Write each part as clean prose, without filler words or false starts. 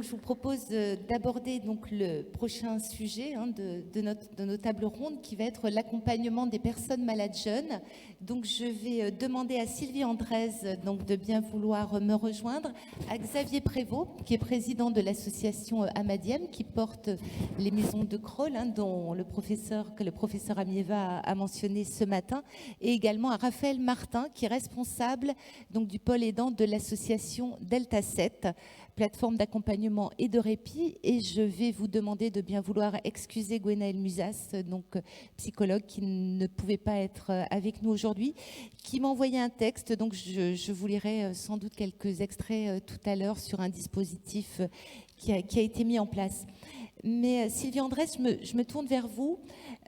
donc, je vous propose d'aborder donc le prochain sujet de nos tables rondes, qui va être l'accompagnement des personnes malades jeunes. Donc, je vais demander à Sylvie Andrés donc de bien vouloir me rejoindre, à Xavier Prévost, qui est président de l'association Amadiem, qui porte les maisons de Crolles, dont le professeur Amieva a mentionné ce matin, et également à Raphaël Martin, qui est responsable donc du pôle aidant de l'association Delta 7, plateforme d'accompagnement et de répit. Et je vais vous demander de bien vouloir excuser Gwenaëlle Musas, donc psychologue qui ne pouvait pas être avec nous aujourd'hui, qui m'a envoyé un texte. Donc je vous lirai sans doute quelques extraits tout à l'heure sur un dispositif qui a été mis en place. Mais Sylvie Andrés, je me tourne vers vous.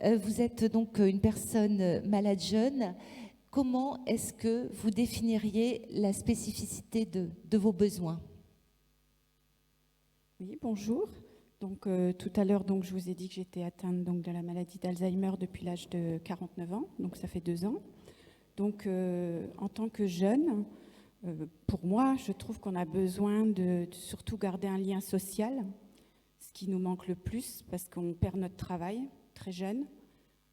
Vous êtes donc une personne malade jeune. Comment est-ce que vous définiriez la spécificité de vos besoins ? Oui, bonjour. Donc, tout à l'heure, je vous ai dit que j'étais atteinte de la maladie d'Alzheimer depuis l'âge de 49 ans, donc ça fait 2 ans. Donc, en tant que jeune, pour moi, je trouve qu'on a besoin de surtout garder un lien social, ce qui nous manque le plus parce qu'on perd notre travail très jeune.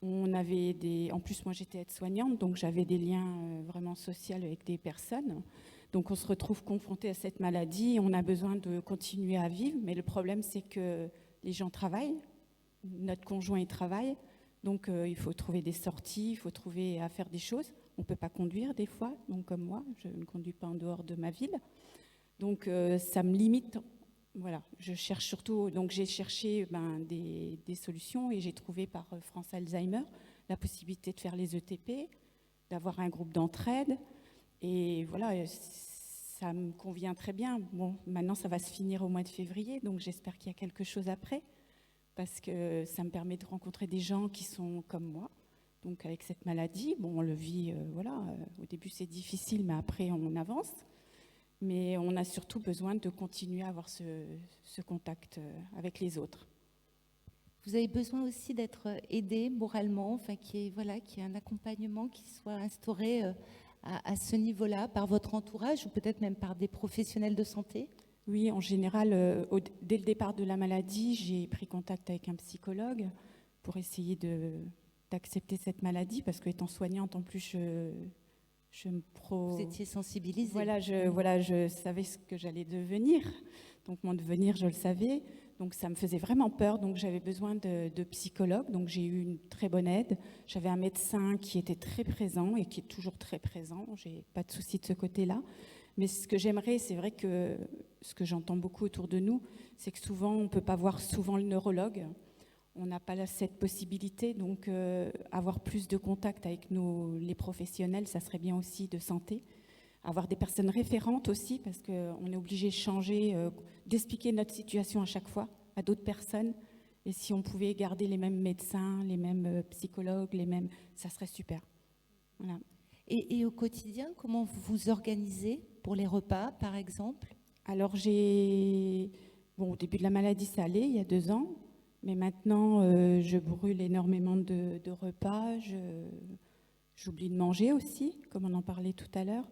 En plus, moi, j'étais aide-soignante, donc j'avais des liens vraiment sociaux avec des personnes. Donc, on se retrouve confronté à cette maladie. On a besoin de continuer à vivre, mais le problème, c'est que les gens travaillent. Notre conjoint, il travaille. Donc, il faut trouver des sorties, il faut trouver à faire des choses. On ne peut pas conduire des fois, donc comme moi, je ne conduis pas en dehors de ma ville. Donc, ça me limite. Voilà, je cherche surtout, donc j'ai cherché des solutions et j'ai trouvé par France Alzheimer la possibilité de faire les ETP, d'avoir un groupe d'entraide. Et voilà, ça me convient très bien. Bon, maintenant, ça va se finir au mois de février, donc j'espère qu'il y a quelque chose après, parce que ça me permet de rencontrer des gens qui sont comme moi, donc avec cette maladie. Bon, on le vit, au début c'est difficile, mais après on avance. Mais on a surtout besoin de continuer à avoir ce contact avec les autres. Vous avez besoin aussi d'être aidé moralement, qu'il y ait un accompagnement qui soit instauré à ce niveau-là par votre entourage ou peut-être même par des professionnels de santé ? Oui, en général, dès le départ de la maladie, j'ai pris contact avec un psychologue pour essayer d'accepter cette maladie parce qu'étant soignante, en plus, Vous étiez sensibilisée. Voilà, je savais ce que j'allais devenir. Donc, mon devenir, je le savais. Donc, ça me faisait vraiment peur. Donc, j'avais besoin de psychologue. Donc, j'ai eu une très bonne aide. J'avais un médecin qui était très présent et qui est toujours très présent. J'ai pas de souci de ce côté-là. Mais ce que j'aimerais, c'est vrai que ce que j'entends beaucoup autour de nous, c'est que souvent, on ne peut pas voir souvent le neurologue. On n'a pas cette possibilité, donc avoir plus de contact avec les professionnels, ça serait bien aussi de santé. Avoir des personnes référentes aussi, parce qu'on est obligé de changer, d'expliquer notre situation à chaque fois à d'autres personnes. Et si on pouvait garder les mêmes médecins, les mêmes psychologues, ça serait super. Voilà. Et au quotidien, comment vous vous organisez pour les repas, par exemple ? Alors, au début de la maladie, ça allait, il y a 2 ans. Mais maintenant, je brûle énormément de repas. J'oublie de manger aussi, comme on en parlait tout à l'heure,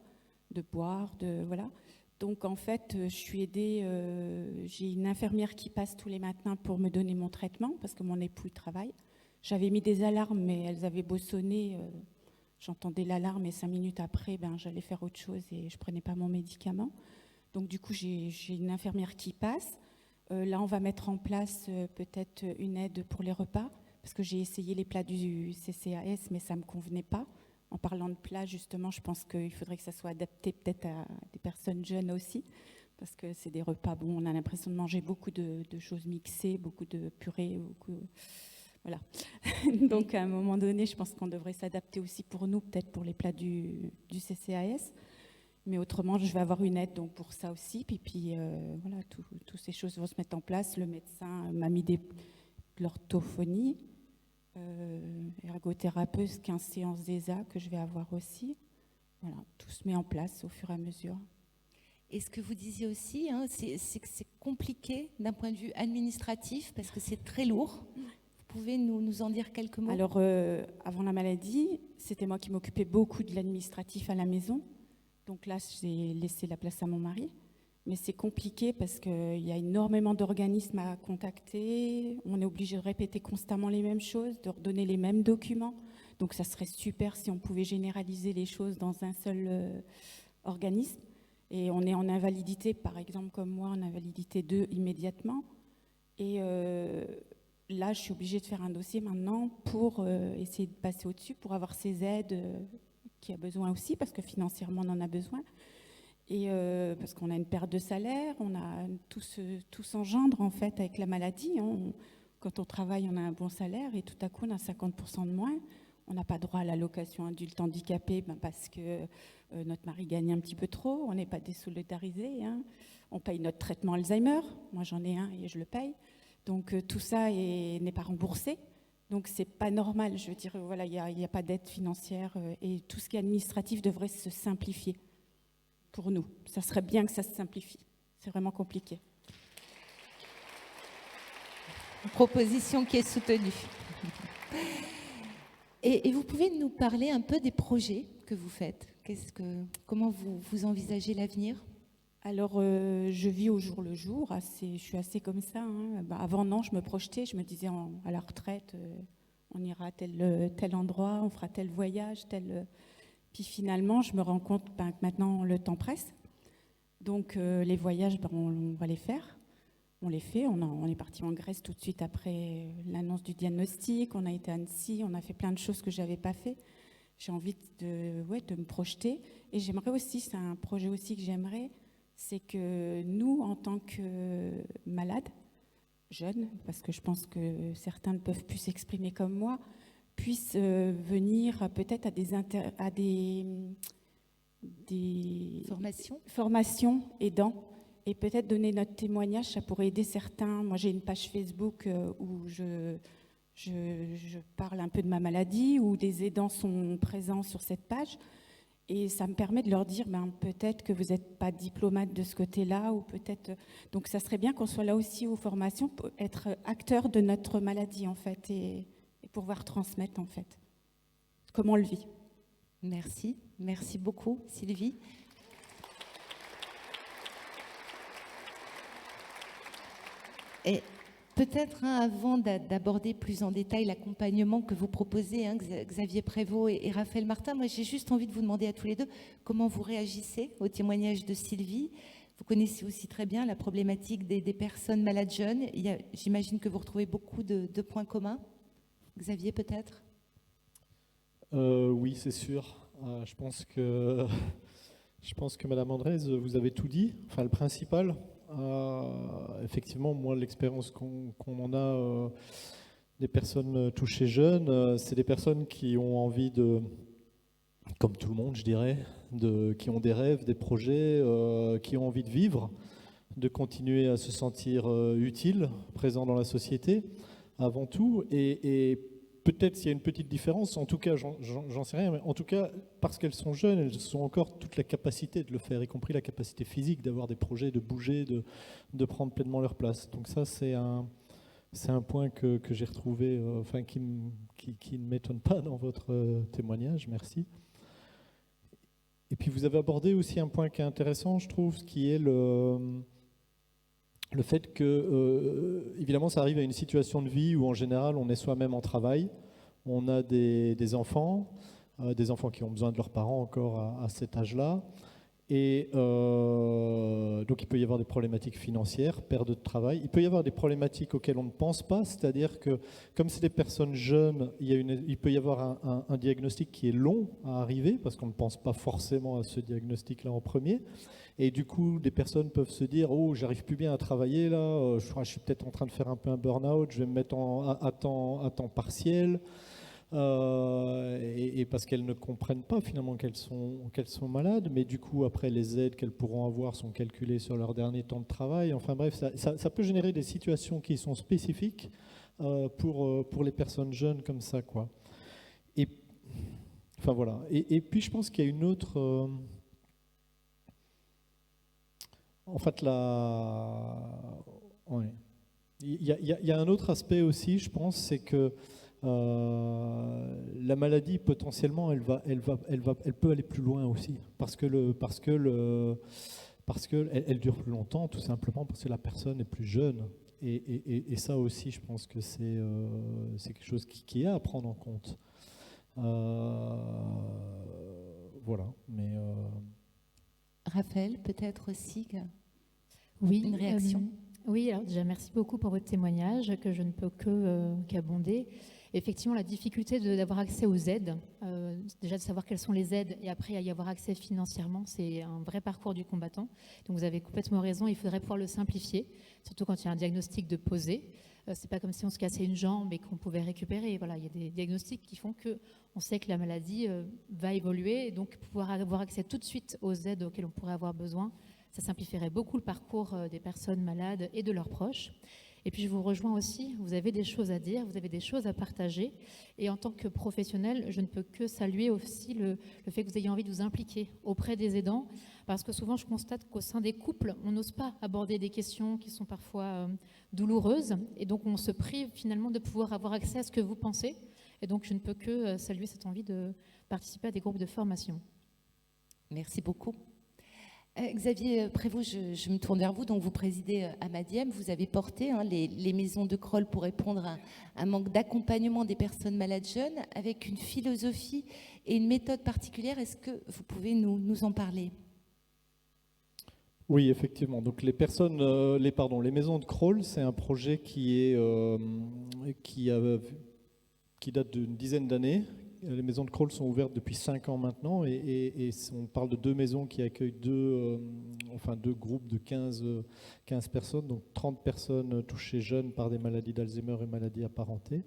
de boire, voilà. Donc, en fait, je suis aidée. J'ai une infirmière qui passe tous les matins pour me donner mon traitement, parce que mon époux travaille. J'avais mis des alarmes, mais elles avaient beau sonner. J'entendais l'alarme et 5 minutes après, j'allais faire autre chose et je ne prenais pas mon médicament. Donc, du coup, j'ai une infirmière qui passe. Là, on va mettre en place peut-être une aide pour les repas, parce que j'ai essayé les plats du CCAS, mais ça ne me convenait pas. En parlant de plats, justement, je pense qu'il faudrait que ça soit adapté peut-être à des personnes jeunes aussi, parce que c'est des repas, on a l'impression de manger beaucoup de choses mixées, beaucoup de purées, voilà. Donc, à un moment donné, je pense qu'on devrait s'adapter aussi pour nous, peut-être pour les plats du CCAS. Mais autrement, je vais avoir une aide donc pour ça aussi. Puis voilà, toutes ces choses vont se mettre en place. Le médecin m'a mis de l'orthophonie, ergothérapeute, 15 séances d'ESA que je vais avoir aussi. Voilà, tout se met en place au fur et à mesure. Et ce que vous disiez aussi, c'est que c'est compliqué d'un point de vue administratif parce que c'est très lourd. Vous pouvez nous en dire quelques mots ? Alors, avant la maladie, c'était moi qui m'occupais beaucoup de l'administratif à la maison. Donc là, j'ai laissé la place à mon mari. mais c'est compliqué parce qu'il y a énormément d'organismes à contacter. On est obligé de répéter constamment les mêmes choses, de redonner les mêmes documents. Donc ça serait super si on pouvait généraliser les choses dans un seul organisme. Et on est en invalidité, par exemple, comme moi, en invalidité 2 immédiatement. Et là, je suis obligée de faire un dossier maintenant pour essayer de passer au-dessus, pour avoir ces aides qui a besoin aussi, parce que financièrement, on en a besoin. Et parce qu'on a une perte de salaire, on a tout s'engendre en fait avec la maladie. Quand on travaille, on a un bon salaire et tout à coup, on a 50% de moins. On n'a pas droit à l'allocation adulte handicapé parce que notre mari gagne un petit peu trop, on n'est pas désolidarisé. On paye notre traitement Alzheimer, moi j'en ai un et je le paye. Donc tout ça n'est pas remboursé. Donc c'est pas normal, je veux dire, voilà, il n'y a pas d'aide financière et tout ce qui est administratif devrait se simplifier pour nous. Ça serait bien que ça se simplifie. C'est vraiment compliqué. Une proposition qui est soutenue. Et vous pouvez nous parler un peu des projets que vous faites. Comment vous envisagez l'avenir ? Alors, je vis au jour le jour. Je suis assez comme ça. Avant, non, je me projetais. Je me disais, à la retraite, on ira à tel endroit, on fera tel voyage, tel... Puis finalement, je me rends compte que maintenant, le temps presse. Donc, les voyages, on va les faire. On les fait. On est parti en Grèce tout de suite après l'annonce du diagnostic. On a été à Annecy. On a fait plein de choses que je n'avais pas fait. J'ai envie de me projeter. Et j'aimerais aussi, c'est un projet aussi que j'aimerais, c'est que nous, en tant que malades, jeunes, parce que je pense que certains ne peuvent plus s'exprimer comme moi, puissent venir peut-être à des formations aidants et peut-être donner notre témoignage, ça pourrait aider certains. Moi, j'ai une page Facebook où je parle un peu de ma maladie, où des aidants sont présents sur cette page. Et ça me permet de leur dire, peut-être que vous n'êtes pas diplomate de ce côté-là, ou peut-être... Donc, ça serait bien qu'on soit là aussi aux formations pour être acteur de notre maladie, en fait, et pouvoir transmettre, en fait, comment on le vit. Merci. Merci beaucoup, Sylvie. Et peut-être avant d'aborder plus en détail l'accompagnement que vous proposez, Xavier Prévost et Raphaël Martin, moi j'ai juste envie de vous demander à tous les deux comment vous réagissez au témoignage de Sylvie. Vous connaissez aussi très bien la problématique des personnes malades jeunes. J'imagine que vous retrouvez beaucoup de points communs. Xavier, peut-être ? Oui, c'est sûr. Je pense que Madame Andrés, vous avez tout dit. Enfin, le principal. Effectivement, moi, l'expérience qu'on en a des personnes touchées jeunes, c'est des personnes qui ont envie de, comme tout le monde, je dirais, qui ont des rêves, des projets, qui ont envie de vivre, de continuer à se sentir utiles, présents dans la société, avant tout. Et peut-être s'il y a une petite différence, en tout cas, j'en sais rien, mais en tout cas, parce qu'elles sont jeunes, elles ont encore toute la capacité de le faire, y compris la capacité physique d'avoir des projets, de bouger, de prendre pleinement leur place. Donc ça, c'est un point que j'ai retrouvé, qui ne m'étonne pas dans votre témoignage, merci. Et puis vous avez abordé aussi un point qui est intéressant, je trouve, qui est le fait que, évidemment, ça arrive à une situation de vie où, en général, on est soi-même en travail, on a des enfants qui ont besoin de leurs parents encore à cet âge-là, et donc il peut y avoir des problématiques financières, perte de travail, il peut y avoir des problématiques auxquelles on ne pense pas, c'est-à-dire que, comme c'est des personnes jeunes, il peut y avoir un diagnostic qui est long à arriver, parce qu'on ne pense pas forcément à ce diagnostic-là en premier. Et du coup, des personnes peuvent se dire « Oh, j'arrive plus bien à travailler là, je suis peut-être en train de faire un peu un burn-out, je vais me mettre à temps partiel. » Et parce qu'elles ne comprennent pas finalement qu'elles sont malades, mais du coup, après, les aides qu'elles pourront avoir sont calculées sur leur dernier temps de travail. Enfin bref, ça peut générer des situations qui sont spécifiques pour les personnes jeunes comme ça, quoi. Et, enfin voilà. Et puis, je pense qu'il y a une autre... En fait, il y a un autre aspect aussi, je pense, c'est que la maladie, potentiellement, elle peut aller plus loin aussi. Parce que parce qu'elle dure plus longtemps, tout simplement parce que la personne est plus jeune. Et ça aussi, je pense que c'est quelque chose qui est à prendre en compte. Voilà, mais... Raphaël, peut-être aussi Oui, une réaction. Oui, alors déjà, merci beaucoup pour votre témoignage, que je ne peux qu'abonder. Effectivement, la difficulté d'avoir accès aux aides, déjà de savoir quelles sont les aides et après à y avoir accès financièrement, c'est un vrai parcours du combattant. Donc vous avez complètement raison, il faudrait pouvoir le simplifier, surtout quand il y a un diagnostic de posé. C'est pas comme si on se cassait une jambe et qu'on pouvait récupérer. Voilà, il y a des diagnostics qui font qu'on sait que la maladie va évoluer et donc pouvoir avoir accès tout de suite aux aides auxquelles on pourrait avoir besoin. Ça simplifierait beaucoup le parcours des personnes malades et de leurs proches. Et puis je vous rejoins aussi, vous avez des choses à dire, vous avez des choses à partager. Et en tant que professionnel, je ne peux que saluer aussi le fait que vous ayez envie de vous impliquer auprès des aidants. Parce que souvent, je constate qu'au sein des couples, on n'ose pas aborder des questions qui sont parfois douloureuses. Et donc, on se prive finalement de pouvoir avoir accès à ce que vous pensez. Et donc, je ne peux que saluer cette envie de participer à des groupes de formation. Merci beaucoup. Xavier Prévost, je me tourne vers vous. Donc, vous présidez Amadiem. Vous avez porté les maisons de Crolles pour répondre à un manque d'accompagnement des personnes malades jeunes avec une philosophie et une méthode particulière. Est-ce que vous pouvez nous en parler ? Oui, effectivement. Donc les maisons de Crolles, c'est un projet qui date d'une dizaine d'années. Les maisons de Crolles sont ouvertes depuis 5 ans maintenant et on parle de 2 maisons qui accueillent 2 groupes de 15 personnes, donc 30 personnes touchées jeunes par des maladies d'Alzheimer et maladies apparentées.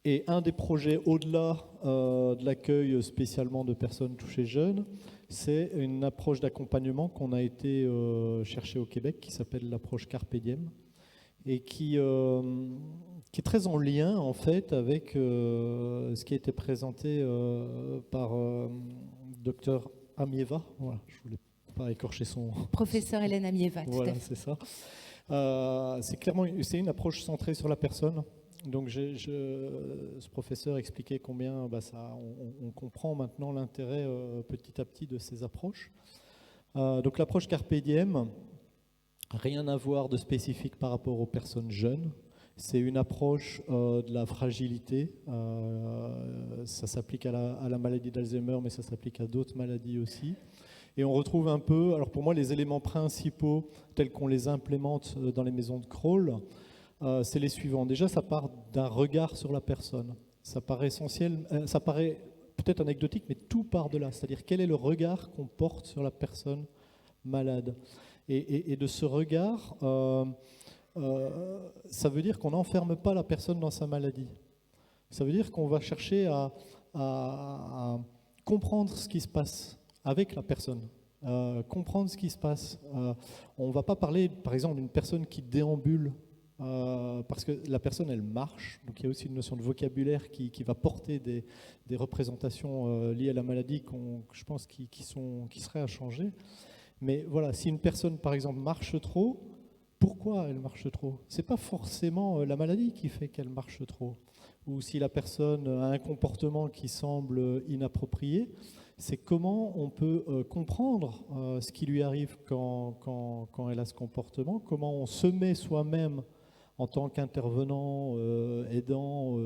Et un des projets au-delà de l'accueil spécialement de personnes touchées jeunes, c'est une approche d'accompagnement qu'on a été chercher au Québec qui s'appelle l'approche Carpe Diem et qui est très en lien en fait avec ce qui a été présenté par Dr Amieva. Voilà, je voulais pas écorcher son... Professeur Hélène Amieva, tout voilà, à fait. c'est ça. C'est une approche centrée sur la personne. Donc ce professeur expliquait combien on comprend maintenant l'intérêt petit à petit de ces approches. Donc l'approche Carpe Diem, rien à voir de spécifique par rapport aux personnes jeunes. C'est une approche de la fragilité. Ça s'applique à la maladie d'Alzheimer, mais ça s'applique à d'autres maladies aussi. Et on retrouve un peu, alors pour moi, les éléments principaux tels qu'on les implémente dans les maisons de Crolles, c'est les suivants. Déjà, ça part d'un regard sur la personne. Ça paraît essentiel, ça paraît peut-être anecdotique, mais tout part de là. C'est-à-dire quel est le regard qu'on porte sur la personne malade. Et de ce regard, ça veut dire qu'on n'enferme pas la personne dans sa maladie. Ça veut dire qu'on va chercher à comprendre ce qui se passe avec la personne. Comprendre ce qui se passe. On ne va pas parler, par exemple, d'une personne qui déambule parce que la personne, elle marche. Donc il y a aussi une notion de vocabulaire qui va porter des représentations liées à la maladie je pense qui seraient à changer. Mais voilà, si une personne, par exemple, marche trop, pourquoi elle marche trop ? Ce n'est pas forcément la maladie qui fait qu'elle marche trop. Ou si la personne a un comportement qui semble inapproprié, c'est comment on peut comprendre ce qui lui arrive quand elle a ce comportement, comment on se met soi-même en tant qu'intervenant, aidant,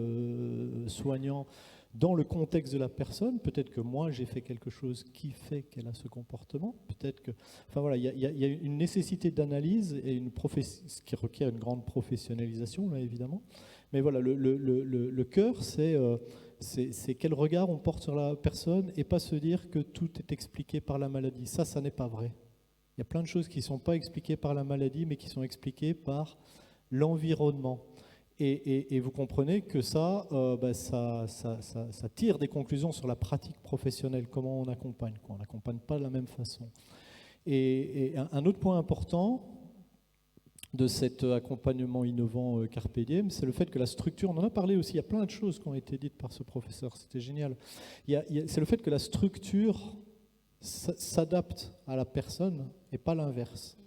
soignant, dans le contexte de la personne. Peut-être que moi, j'ai fait quelque chose qui fait qu'elle a ce comportement. Peut-être que... Enfin voilà, il y a une nécessité d'analyse et ce qui requiert une grande professionnalisation, là, évidemment. Mais voilà, le cœur, c'est quel regard on porte sur la personne et pas se dire que tout est expliqué par la maladie. Ça n'est pas vrai. Il y a plein de choses qui ne sont pas expliquées par la maladie, mais qui sont expliquées par l'environnement. Et vous comprenez que ça tire des conclusions sur la pratique professionnelle, comment on accompagne. On n'accompagne pas de la même façon. Et un autre point important de cet accompagnement innovant Carpe Diem, c'est le fait que la structure, on en a parlé aussi, il y a plein de choses qui ont été dites par ce professeur, c'était génial. C'est le fait que la structure s'adapte à la personne et pas l'inverse.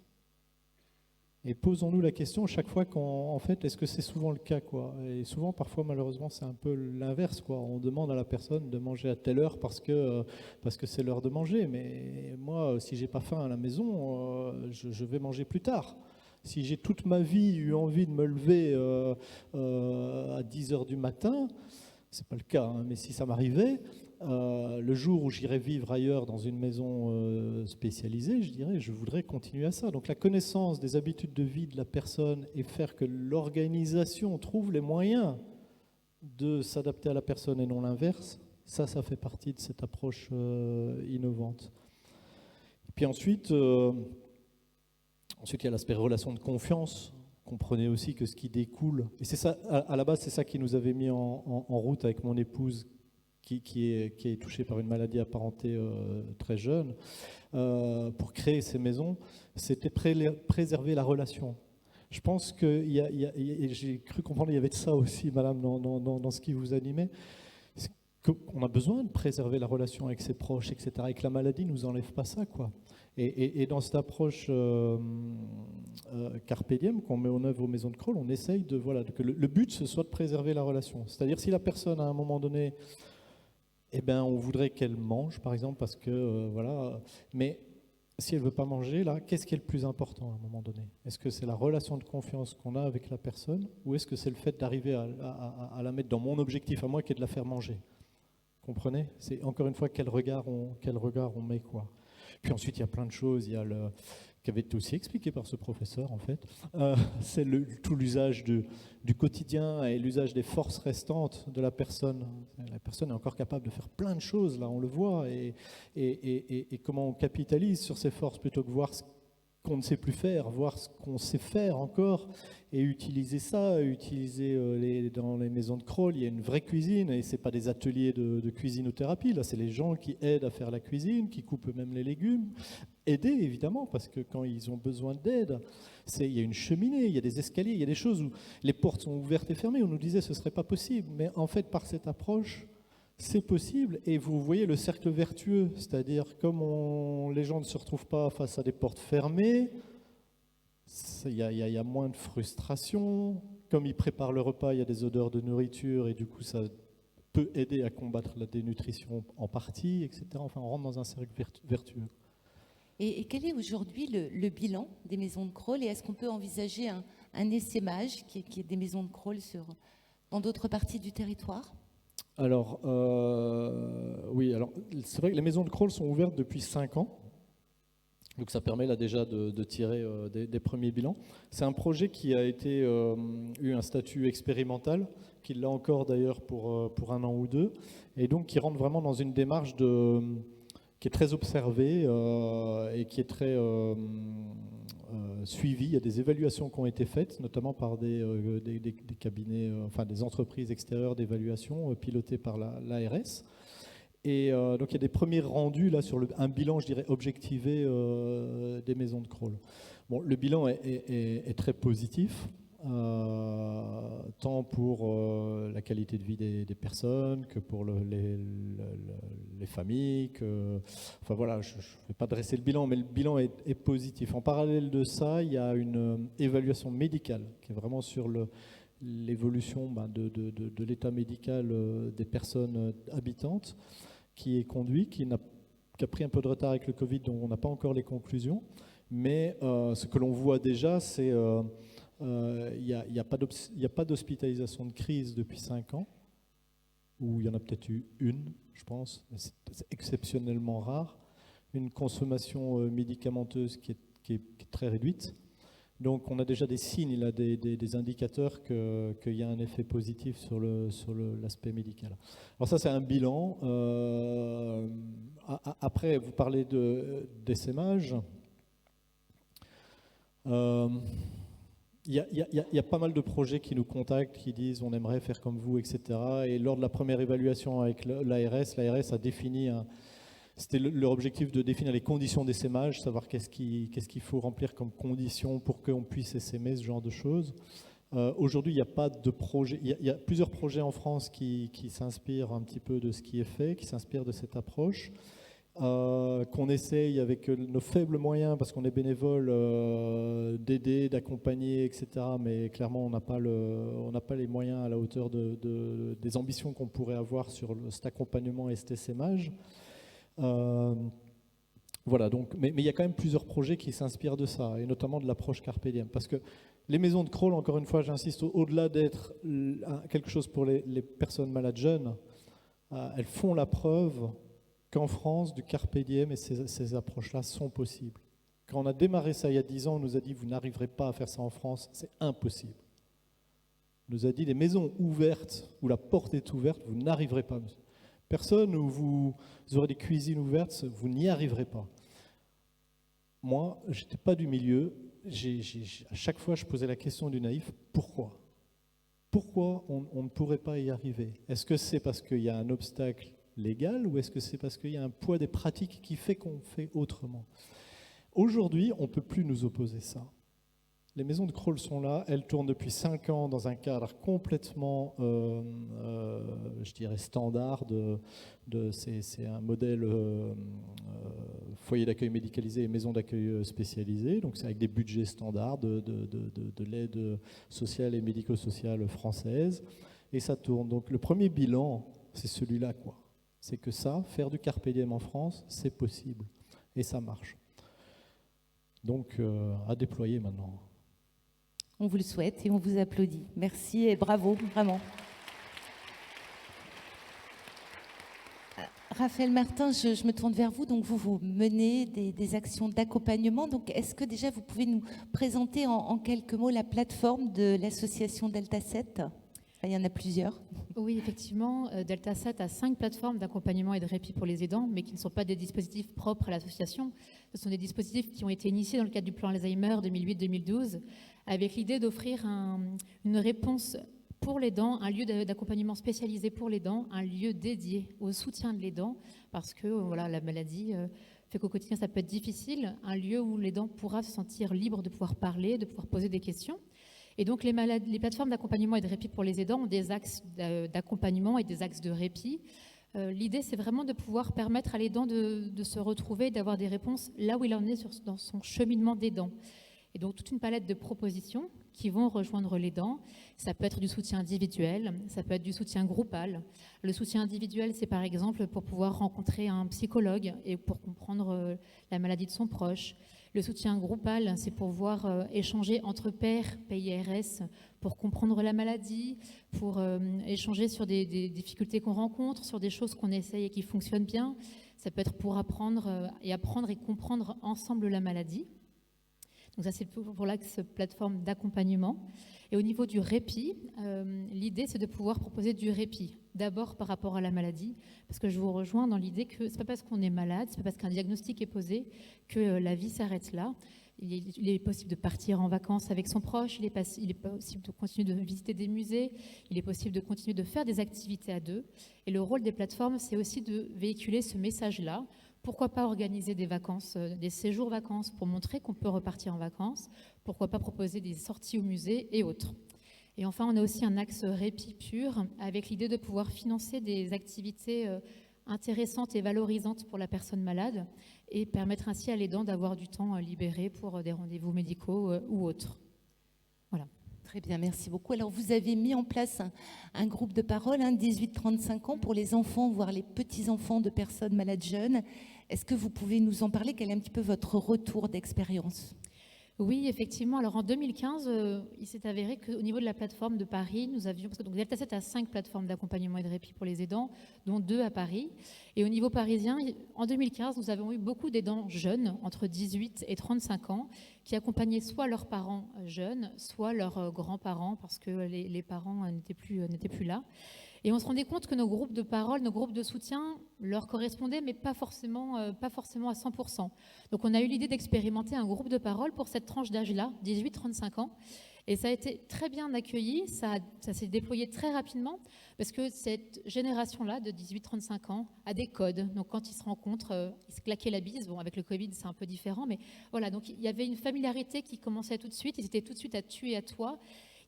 Et posons-nous la question chaque fois en fait, est-ce que c'est souvent le cas, quoi? Et souvent, parfois, malheureusement, c'est un peu l'inverse, quoi. On demande à la personne de manger à telle heure parce que c'est l'heure de manger. Mais moi, si j'ai pas faim à la maison, je vais manger plus tard. Si j'ai toute ma vie eu envie de me lever à 10 heures du matin, c'est pas le cas, hein, mais si ça m'arrivait, le jour où j'irai vivre ailleurs dans une maison spécialisée, je dirais, je voudrais continuer à ça. Donc la connaissance des habitudes de vie de la personne et faire que l'organisation trouve les moyens de s'adapter à la personne et non l'inverse, ça fait partie de cette approche innovante. Et puis ensuite, il y a l'aspect relation de confiance. Comprenez aussi que ce qui découle, et c'est ça, à la base, c'est ça qui nous avait mis en route avec mon épouse qui est touchée par une maladie apparentée très jeune, pour créer ces maisons, c'était préserver la relation. Je pense que, j'ai cru comprendre qu'il y avait de ça aussi, madame, dans ce qui vous animait, qu'on a besoin de préserver la relation avec ses proches, etc., et que la maladie ne nous enlève pas ça, quoi. Et dans cette approche carpe diem qu'on met en œuvre aux maisons de Crolles, on essaye que le but ce soit de préserver la relation. C'est-à-dire si la personne à un moment donné, on voudrait qu'elle mange, par exemple, parce que mais si elle veut pas manger, là, qu'est-ce qui est le plus important à un moment donné? Est-ce que c'est la relation de confiance qu'on a avec la personne, ou est-ce que c'est le fait d'arriver à la mettre dans mon objectif à moi, qui est de la faire manger? Comprenez? C'est encore une fois quel regard on met, quoi. Puis ensuite, il y a plein de choses. Il y a qui avait été aussi expliqué par ce professeur, en fait. C'est tout l'usage du quotidien et l'usage des forces restantes de la personne. La personne est encore capable de faire plein de choses, là, on le voit. Et comment on capitalise sur ces forces plutôt que voir ce qu'on ne sait plus faire, voir ce qu'on sait faire encore et utiliser ça, dans les maisons de Crolles, il y a une vraie cuisine et c'est pas des ateliers de cuisinothérapie, là c'est les gens qui aident à faire la cuisine, qui coupent eux-mêmes les légumes, aider évidemment parce que quand ils ont besoin d'aide, il y a une cheminée, il y a des escaliers, il y a des choses où les portes sont ouvertes et fermées, on nous disait ce serait pas possible, mais en fait par cette approche, c'est possible, et vous voyez le cercle vertueux, c'est-à-dire comme les gens ne se retrouvent pas face à des portes fermées, il y a moins de frustration, comme ils préparent le repas, il y a des odeurs de nourriture, et du coup ça peut aider à combattre la dénutrition en partie, etc. Enfin, on rentre dans un cercle vertueux. Et quel est aujourd'hui le bilan des maisons de Crolles, et est-ce qu'on peut envisager un essaimage qui est des maisons de Crolles dans d'autres parties du territoire ? Alors, oui, c'est vrai que les maisons de Crolles sont ouvertes depuis 5 ans. Donc ça permet là déjà de tirer des premiers bilans. C'est un projet qui a eu un statut expérimental, qui l'a encore d'ailleurs pour 1 an ou 2, et donc qui rentre vraiment dans une démarche qui est très observée et qui est très suivie. Il y a des évaluations qui ont été faites, notamment par des cabinets, des entreprises extérieures d'évaluation pilotées par l'ARS. Et donc il y a des premiers rendus là sur un bilan, je dirais, objectivé des maisons de Crolles. Bon, le bilan est très positif, tant pour la qualité de vie des personnes que pour les familles. Enfin voilà, je ne vais pas dresser le bilan, mais le bilan est positif. En parallèle de ça, il y a une évaluation médicale qui est vraiment sur l'évolution de l'état médical des personnes habitantes, qui est conduit, qui a pris un peu de retard avec le Covid, donc on n'a pas encore les conclusions. Mais ce que l'on voit déjà, c'est il n'y a pas d'hospitalisation de crise depuis 5 ans, ou il y en a peut-être eu une, je pense, mais c'est exceptionnellement rare. Une consommation médicamenteuse qui est très réduite. Donc on a déjà des signes, là, des indicateurs qu'il y a un effet positif sur l'aspect médical. Alors ça c'est un bilan. Après vous parlez d'essaimage. Il y a pas mal de projets qui nous contactent, qui disent on aimerait faire comme vous, etc. Et lors de la première évaluation avec l'ARS a défini c'était leur objectif de définir les conditions d'essaimage, savoir qu'est-ce qu'il faut remplir comme conditions pour qu'on puisse essaimer, ce genre de choses. Aujourd'hui, il n'y a pas de projet. Il y a plusieurs projets en France qui s'inspirent un petit peu de ce qui est fait, qui s'inspirent de cette approche. qu'on essaye avec nos faibles moyens, parce qu'on est bénévole, d'aider, d'accompagner, etc. Mais clairement, on n'a pas les moyens à la hauteur des ambitions qu'on pourrait avoir sur cet accompagnement et cet essaimage. Voilà, donc, mais il y a quand même plusieurs projets qui s'inspirent de ça, et notamment de l'approche Carpe Diem. Parce que les maisons de crawl, encore une fois, j'insiste, au-delà d'être quelque chose pour les personnes malades jeunes, elles font la preuve qu'en France, du Carpe Diem et ces approches-là sont possibles. Quand on a démarré ça il y a 10 ans, on nous a dit « vous n'arriverez pas à faire ça en France, c'est impossible ». On nous a dit « les maisons ouvertes, où la porte est ouverte, vous n'arriverez pas ». Personne où vous aurez des cuisines ouvertes, vous n'y arriverez pas. Moi, je n'étais pas du milieu. À chaque fois, je posais la question du naïf, pourquoi ? Pourquoi on ne pourrait pas y arriver ? Est-ce que c'est parce qu'il y a un obstacle légal ou est-ce que c'est parce qu'il y a un poids des pratiques qui fait qu'on fait autrement ? Aujourd'hui, on ne peut plus nous opposer ça. Les maisons de crawl sont là, elles tournent depuis 5 ans dans un cadre complètement, je dirais, standard. C'est un modèle foyer d'accueil médicalisé et maison d'accueil spécialisée. Donc c'est avec des budgets standards de l'aide sociale et médico-sociale française. Et ça tourne. Donc le premier bilan, c'est celui-là, quoi. C'est que ça, faire du Carpe Diem en France, c'est possible. Et ça marche. Donc à déployer maintenant. On vous le souhaite et on vous applaudit. Merci et bravo, vraiment. Raphaël Martin, je me tourne vers vous. Donc, vous menez des actions d'accompagnement. Donc, est-ce que déjà vous pouvez nous présenter en quelques mots la plateforme de l'association Delta 7 ? Il y en a plusieurs. Oui, effectivement, Delta 7 a 5 plateformes d'accompagnement et de répit pour les aidants, mais qui ne sont pas des dispositifs propres à l'association. Ce sont des dispositifs qui ont été initiés dans le cadre du plan Alzheimer 2008-2012, avec l'idée d'offrir une réponse pour l'aidant, un lieu d'accompagnement spécialisé pour l'aidant, un lieu dédié au soutien de l'aidant, parce que voilà, la maladie fait qu'au quotidien, ça peut être difficile, un lieu où l'aidant pourra se sentir libre de pouvoir parler, de pouvoir poser des questions. Et donc, les plateformes d'accompagnement et de répit pour les aidants ont des axes d'accompagnement et des axes de répit. L'idée, c'est vraiment de pouvoir permettre à l'aidant de se retrouver, d'avoir des réponses là où il en est dans son cheminement d'aidant. Et donc, toute une palette de propositions qui vont rejoindre l'aidant. Ça peut être du soutien individuel, ça peut être du soutien groupal. Le soutien individuel, c'est par exemple pour pouvoir rencontrer un psychologue et pour comprendre la maladie de son proche. Le soutien groupal, c'est pour pouvoir échanger entre pairs, PIRS, pour comprendre la maladie, pour échanger sur des difficultés qu'on rencontre, sur des choses qu'on essaye et qui fonctionnent bien. Ça peut être pour apprendre et comprendre ensemble la maladie. Donc ça, c'est pour l'axe plateforme d'accompagnement. Et au niveau du répit, l'idée, c'est de pouvoir proposer du répit. D'abord par rapport à la maladie, parce que je vous rejoins dans l'idée que c'est pas parce qu'on est malade, c'est pas parce qu'un diagnostic est posé que la vie s'arrête là. Il est possible de partir en vacances avec son proche, il est possible de continuer de visiter des musées, il est possible de continuer de faire des activités à deux. Et le rôle des plateformes, c'est aussi de véhiculer ce message-là. Pourquoi pas organiser des vacances, des séjours vacances pour montrer qu'on peut repartir en vacances? Pourquoi pas proposer des sorties au musée et autres? Et enfin, on a aussi un axe répit pur avec l'idée de pouvoir financer des activités intéressantes et valorisantes pour la personne malade et permettre ainsi à l'aidant d'avoir du temps libéré pour des rendez-vous médicaux ou autres. Voilà. Très bien, merci beaucoup. Alors, vous avez mis en place un groupe de parole, 18-35 ans, pour les enfants, voire les petits-enfants de personnes malades jeunes. Est-ce que vous pouvez nous en parler? Quel est un petit peu votre retour d'expérience? Oui, effectivement. Alors en 2015, il s'est avéré qu'au niveau de la plateforme de Paris, nous avions, parce que donc Delta 7 a 5 plateformes d'accompagnement et de répit pour les aidants, dont 2 à Paris. Et au niveau parisien, en 2015, nous avons eu beaucoup d'aidants jeunes, entre 18 et 35 ans, qui accompagnaient soit leurs parents jeunes, soit leurs grands-parents, parce que les parents n'étaient plus là. Et on se rendait compte que nos groupes de parole, nos groupes de soutien leur correspondaient, mais pas forcément à 100%. Donc on a eu l'idée d'expérimenter un groupe de parole pour cette tranche d'âge-là, 18-35 ans. Et ça a été très bien accueilli, ça s'est déployé très rapidement, parce que cette génération-là, de 18-35 ans, a des codes. Donc quand ils se rencontrent, ils se claquaient la bise. Bon, avec le Covid, c'est un peu différent, mais voilà. Donc il y avait une familiarité qui commençait tout de suite, ils étaient tout de suite à tu et à toi.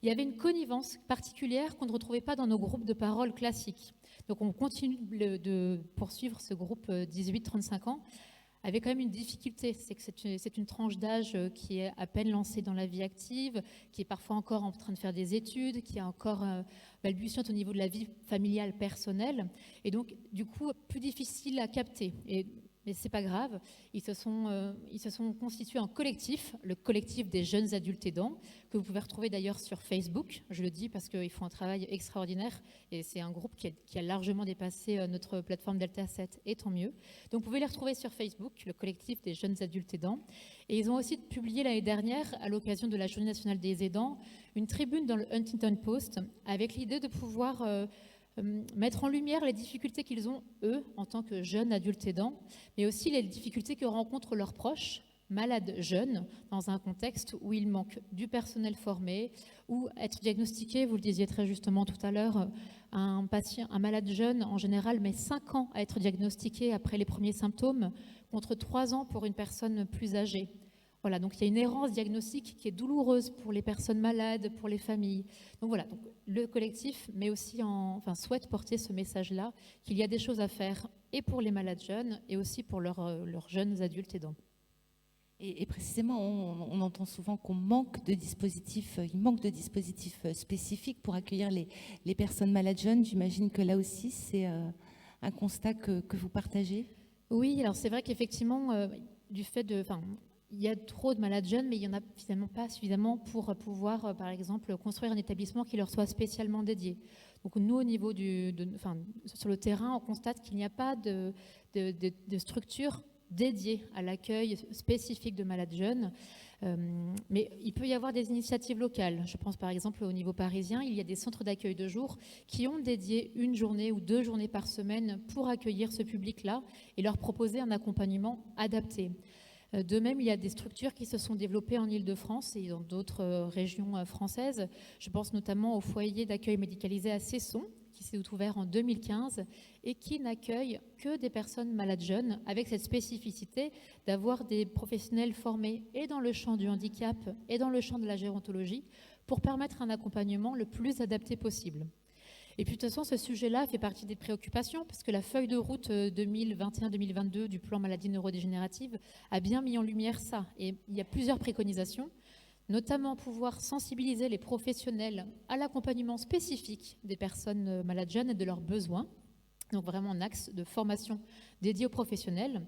il y avait une connivence particulière qu'on ne retrouvait pas dans nos groupes de parole classiques. Donc on continue de poursuivre ce groupe 18-35 ans avec quand même une difficulté, c'est que c'est une tranche d'âge qui est à peine lancée dans la vie active, qui est parfois encore en train de faire des études, qui est encore balbutiante au niveau de la vie familiale personnelle, et donc du coup plus difficile à capter. Mais c'est pas grave, ils se sont constitués en collectif, le collectif des jeunes adultes aidants, que vous pouvez retrouver d'ailleurs sur Facebook, je le dis parce qu'ils font un travail extraordinaire, et c'est un groupe qui a largement dépassé notre plateforme Delta 7, et tant mieux. Donc vous pouvez les retrouver sur Facebook, le collectif des jeunes adultes aidants, et ils ont aussi publié l'année dernière, à l'occasion de la Journée nationale des aidants, une tribune dans le Huntington Post, avec l'idée de pouvoir mettre en lumière les difficultés qu'ils ont, eux, en tant que jeunes adultes aidants, mais aussi les difficultés que rencontrent leurs proches, malades jeunes, dans un contexte où il manque du personnel formé, ou être diagnostiqué, vous le disiez très justement tout à l'heure, un malade jeune, en général, met 5 ans à être diagnostiqué après les premiers symptômes, contre 3 ans pour une personne plus âgée. Voilà, donc il y a une errance diagnostique qui est douloureuse pour les personnes malades, pour les familles. Donc voilà, donc le collectif souhaite porter ce message-là, qu'il y a des choses à faire et pour les malades jeunes et aussi pour leurs jeunes adultes aidants. Et précisément, on entend souvent qu'on manque de dispositifs, il manque de dispositifs spécifiques pour accueillir les personnes malades jeunes. J'imagine que là aussi, c'est un constat que vous partagez. Oui, alors c'est vrai qu'effectivement, du fait de... Il y a trop de malades jeunes, mais il n'y en a finalement pas suffisamment pour pouvoir, par exemple, construire un établissement qui leur soit spécialement dédié. Donc nous, au niveau sur le terrain, on constate qu'il n'y a pas de structure dédiée à l'accueil spécifique de malades jeunes. Mais il peut y avoir des initiatives locales. Je pense par exemple au niveau parisien, il y a des centres d'accueil de jour qui ont dédié 1 journée ou 2 journées par semaine pour accueillir ce public-là et leur proposer un accompagnement adapté. De même, il y a des structures qui se sont développées en Île-de-France et dans d'autres régions françaises. Je pense notamment au foyer d'accueil médicalisé à Cesson, qui s'est ouvert en 2015 et qui n'accueille que des personnes malades jeunes, avec cette spécificité d'avoir des professionnels formés et dans le champ du handicap et dans le champ de la gérontologie pour permettre un accompagnement le plus adapté possible. Et puis de toute façon, ce sujet-là fait partie des préoccupations, parce que la feuille de route 2021-2022 du plan maladie neurodégénérative a bien mis en lumière ça. Et il y a plusieurs préconisations, notamment pouvoir sensibiliser les professionnels à l'accompagnement spécifique des personnes malades jeunes et de leurs besoins. Donc vraiment un axe de formation dédié aux professionnels.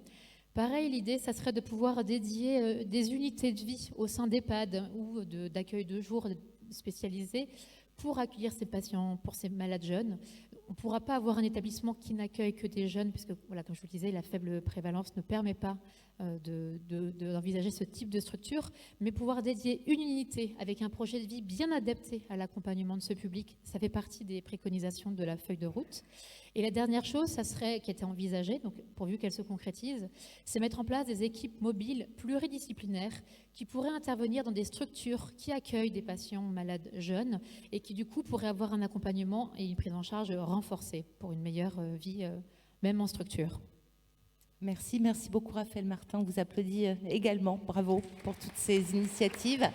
Pareil, l'idée, ça serait de pouvoir dédier des unités de vie au sein d'EHPAD ou d'accueil de jour spécialisés pour accueillir ces patients, pour ces malades jeunes. On ne pourra pas avoir un établissement qui n'accueille que des jeunes, puisque, voilà, comme je vous le disais, la faible prévalence ne permet pas d'envisager ce type de structure, mais pouvoir dédier une unité avec un projet de vie bien adapté à l'accompagnement de ce public, ça fait partie des préconisations de la feuille de route. Et la dernière chose, ça serait, qui était envisagée, donc pourvu qu'elle se concrétise, c'est mettre en place des équipes mobiles pluridisciplinaires qui pourraient intervenir dans des structures qui accueillent des patients malades jeunes et qui du coup pourraient avoir un accompagnement et une prise en charge renforcée pour une meilleure vie, même en structure. Merci beaucoup Raphaël Martin, on vous applaudit également, bravo pour toutes ces initiatives.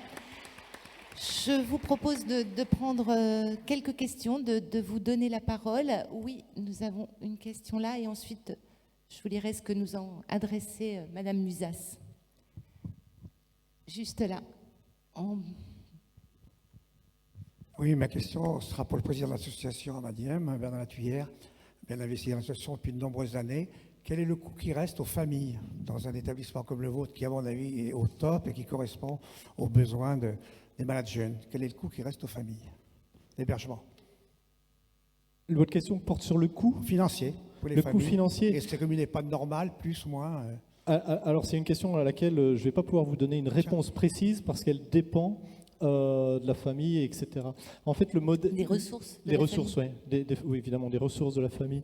Je vous propose de prendre quelques questions, de vous donner la parole. Oui, nous avons une question là et ensuite je vous lirai ce que nous a adressé Madame Musas. Juste là. Oui, ma question sera pour le président de l'association Amadiem, Bernard Latuyère, bien investi dans l'association depuis de nombreuses années. Quel est le coût qui reste aux familles dans un établissement comme le vôtre, qui à mon avis est au top et qui correspond aux besoins des malades jeunes? Quel est le coût qui reste aux familles d'hébergement? Votre question porte sur le coût Financier pour les Le familles. coût financier. Est-ce que comme il n'est pas normal, plus, moins Alors c'est une question à laquelle je ne vais pas pouvoir vous donner une réponse précise parce qu'elle dépend de la famille, etc. En fait, le modèle... Des ressources de Les la ressources, famille. oui, évidemment, des ressources de la famille.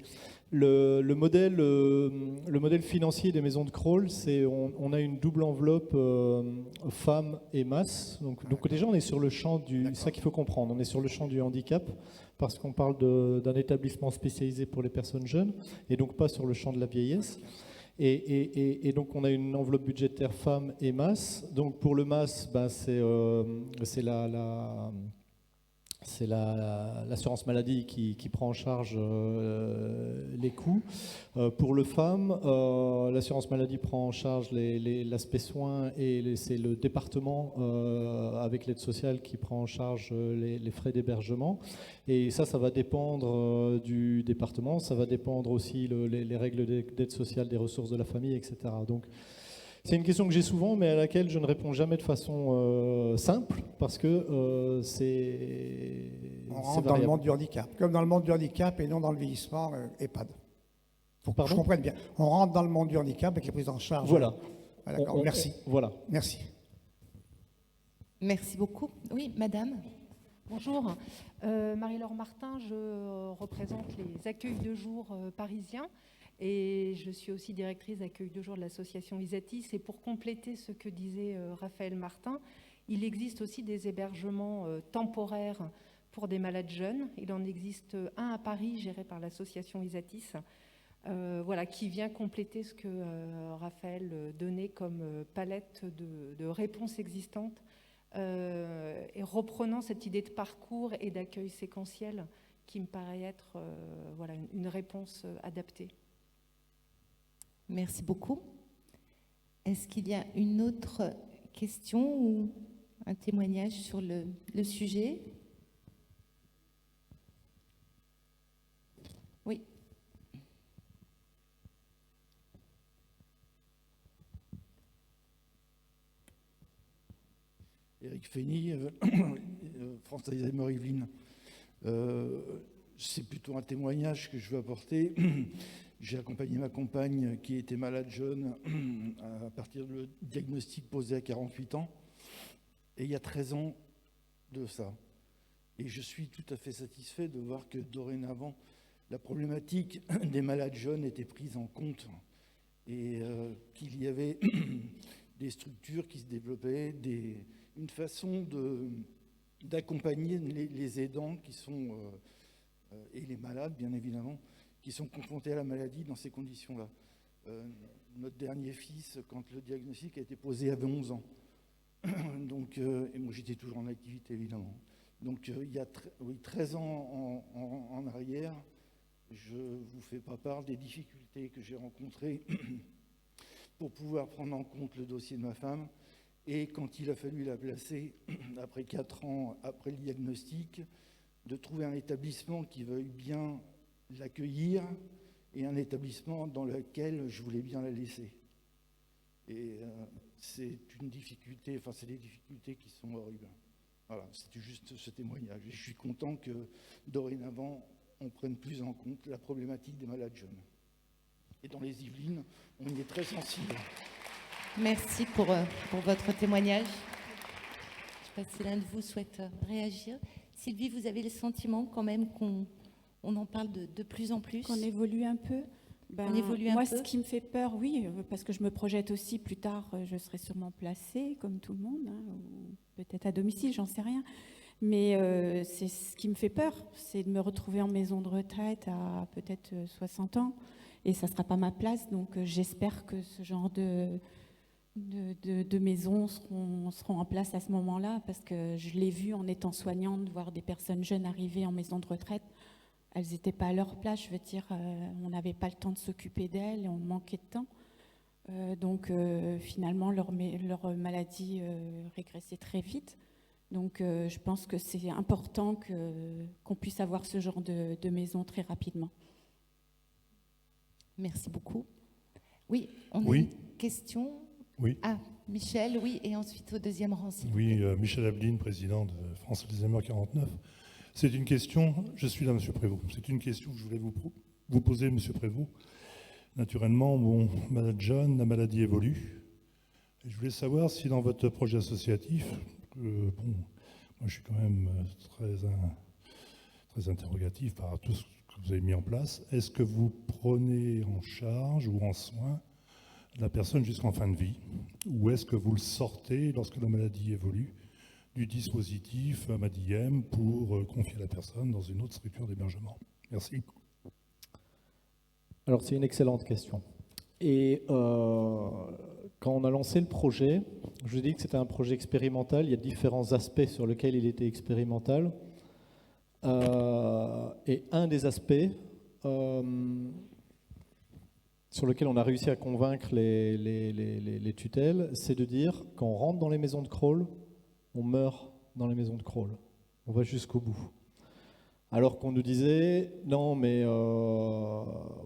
Le modèle financier des maisons de Crolles, c'est on a une double enveloppe femmes et masse. Donc déjà, on est sur le champ c'est ça qu'il faut comprendre. On est sur le champ du handicap parce qu'on parle d'un établissement spécialisé pour les personnes jeunes et donc pas sur le champ de la vieillesse. Et donc, on a une enveloppe budgétaire femmes et masse. Donc, pour le masse, c'est c'est l'assurance maladie qui prend en charge les coûts. Pour le FAM, l'assurance maladie prend en charge l'aspect soins et c'est le département avec l'aide sociale qui prend en charge les frais d'hébergement. Et ça va dépendre du département, ça va dépendre aussi les règles d'aide sociale, des ressources de la famille, etc. Donc, c'est une question que j'ai souvent, mais à laquelle je ne réponds jamais de façon simple, parce que c'est... On rentre dans le monde du handicap, comme dans le monde du handicap et non dans le vieillissement EHPAD. Pour que je comprenne bien. On rentre dans le monde du handicap avec les prises en charge. Voilà. Ah, d'accord, merci. Voilà. Merci. Merci beaucoup. Oui, madame. Bonjour, Marie-Laure Martin, je représente les accueils de jour parisiens et je suis aussi directrice d'accueil de jour de l'association Isatis. Et pour compléter ce que disait Raphaël Martin, il existe aussi des hébergements temporaires pour des malades jeunes. Il en existe un à Paris géré par l'association Isatis, voilà, qui vient compléter ce que Raphaël donnait comme palette de réponses existantes. Et reprenant cette idée de parcours et d'accueil séquentiel qui me paraît être voilà, une réponse adaptée. Merci beaucoup. Est-ce qu'il y a une autre question ou un témoignage sur le sujet? Oui. Éric Fény, France Alzheimer Yvelines. C'est plutôt un témoignage que je veux apporter. J'ai accompagné ma compagne qui était malade jeune à partir du diagnostic posé à 48 ans. Et il y a 13 ans de ça. Et je suis tout à fait satisfait de voir que dorénavant, la problématique des malades jeunes était prise en compte et qu'il y avait des structures qui se développaient, une façon d'accompagner les aidants qui sont, et les malades, bien évidemment, qui sont confrontés à la maladie dans ces conditions-là. Notre dernier fils, quand le diagnostic a été posé, avait 11 ans. Donc, et moi, j'étais toujours en activité, évidemment. Donc, il y a 13 ans en arrière, je ne vous fais pas part des difficultés que j'ai rencontrées pour pouvoir prendre en compte le dossier de ma femme. Et quand il a fallu la placer, après 4 ans après le diagnostic, de trouver un établissement qui veuille bien l'accueillir et un établissement dans lequel je voulais bien la laisser. Et c'est une difficulté, enfin c'est des difficultés qui sont horribles. Voilà, c'était juste ce témoignage. Et je suis content que dorénavant, on prenne plus en compte la problématique des malades jeunes. Et dans les Yvelines, on y est très sensible. Merci pour votre témoignage. Je ne sais pas si l'un de vous souhaite réagir. Sylvie, vous avez le sentiment quand même qu'on en parle de plus en plus? Qu'on évolue un peu. On évolue un moi, peu. ce qui me fait peur, oui, parce que je me projette aussi plus tard, je serai sûrement placée, comme tout le monde, hein, ou peut-être à domicile, j'en sais rien. Mais c'est ce qui me fait peur, c'est de me retrouver en maison de retraite à peut-être 60 ans, et ça ne sera pas ma place. Donc j'espère que ce genre de maisons seront en place à ce moment-là, parce que je l'ai vu en étant soignante, voir des personnes jeunes arriver en maison de retraite. Elles n'étaient pas à leur place, je veux dire, on n'avait pas le temps de s'occuper d'elles et on manquait de temps. Donc finalement, leur maladie régressait très vite. Donc je pense que c'est important qu'on puisse avoir ce genre de maison très rapidement. Merci beaucoup. Oui, on a Oui. une question. Oui. Ah, Michel, oui, et ensuite au deuxième rang. s'il vous Oui, plaît. Michel Abline, président de France Alzheimer 49. C'est une question, je suis là, Monsieur Prévost, c'est une question que je voulais vous poser, Monsieur Prévost. Naturellement, bon, malade jeune, la maladie évolue. Et je voulais savoir si dans votre projet associatif, bon, moi je suis quand même très interrogatif par tout ce que vous avez mis en place, est-ce que vous prenez en charge ou en soin la personne jusqu'en fin de vie, ou est-ce que vous le sortez lorsque la maladie évolue du dispositif MADIEM pour confier la personne dans une autre structure d'hébergement? Merci. Alors, c'est une excellente question. Et quand on a lancé le projet, je vous ai dit que c'était un projet expérimental. Il y a différents aspects sur lesquels il était expérimental. Et un des aspects sur lequel on a réussi à convaincre les tutelles, c'est de dire quand on rentre dans les maisons de crawl, on meurt dans les maisons de crawl. On va jusqu'au bout. Alors qu'on nous disait, non mais,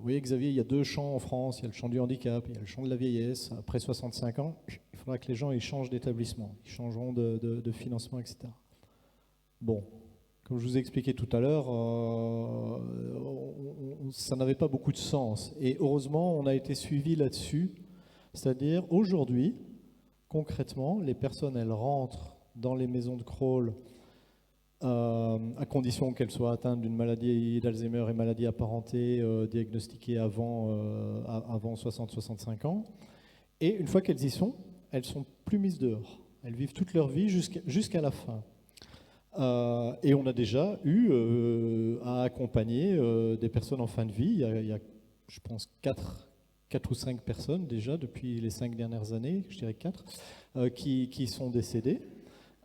oui Xavier, il y a 2 champs en France, il y a le champ du handicap, il y a le champ de la vieillesse. Après 65 ans, il faudra que les gens ils changent d'établissement, ils changeront de financement, etc. Bon, comme je vous ai expliqué tout à l'heure, ça n'avait pas beaucoup de sens. Et heureusement, on a été suivi là-dessus. C'est-à-dire, aujourd'hui, concrètement, les personnes, elles rentrent dans les maisons de crawl à condition qu'elles soient atteintes d'une maladie d'Alzheimer et maladie apparentée diagnostiquée avant 60-65 ans. Et une fois qu'elles y sont, elles sont plus mises dehors. Elles vivent toute leur vie jusqu'à la fin. Et on a déjà eu à accompagner des personnes en fin de vie. Il y a je pense, 4 ou 5 personnes déjà depuis les 5 dernières années, je dirais 4, qui sont décédées.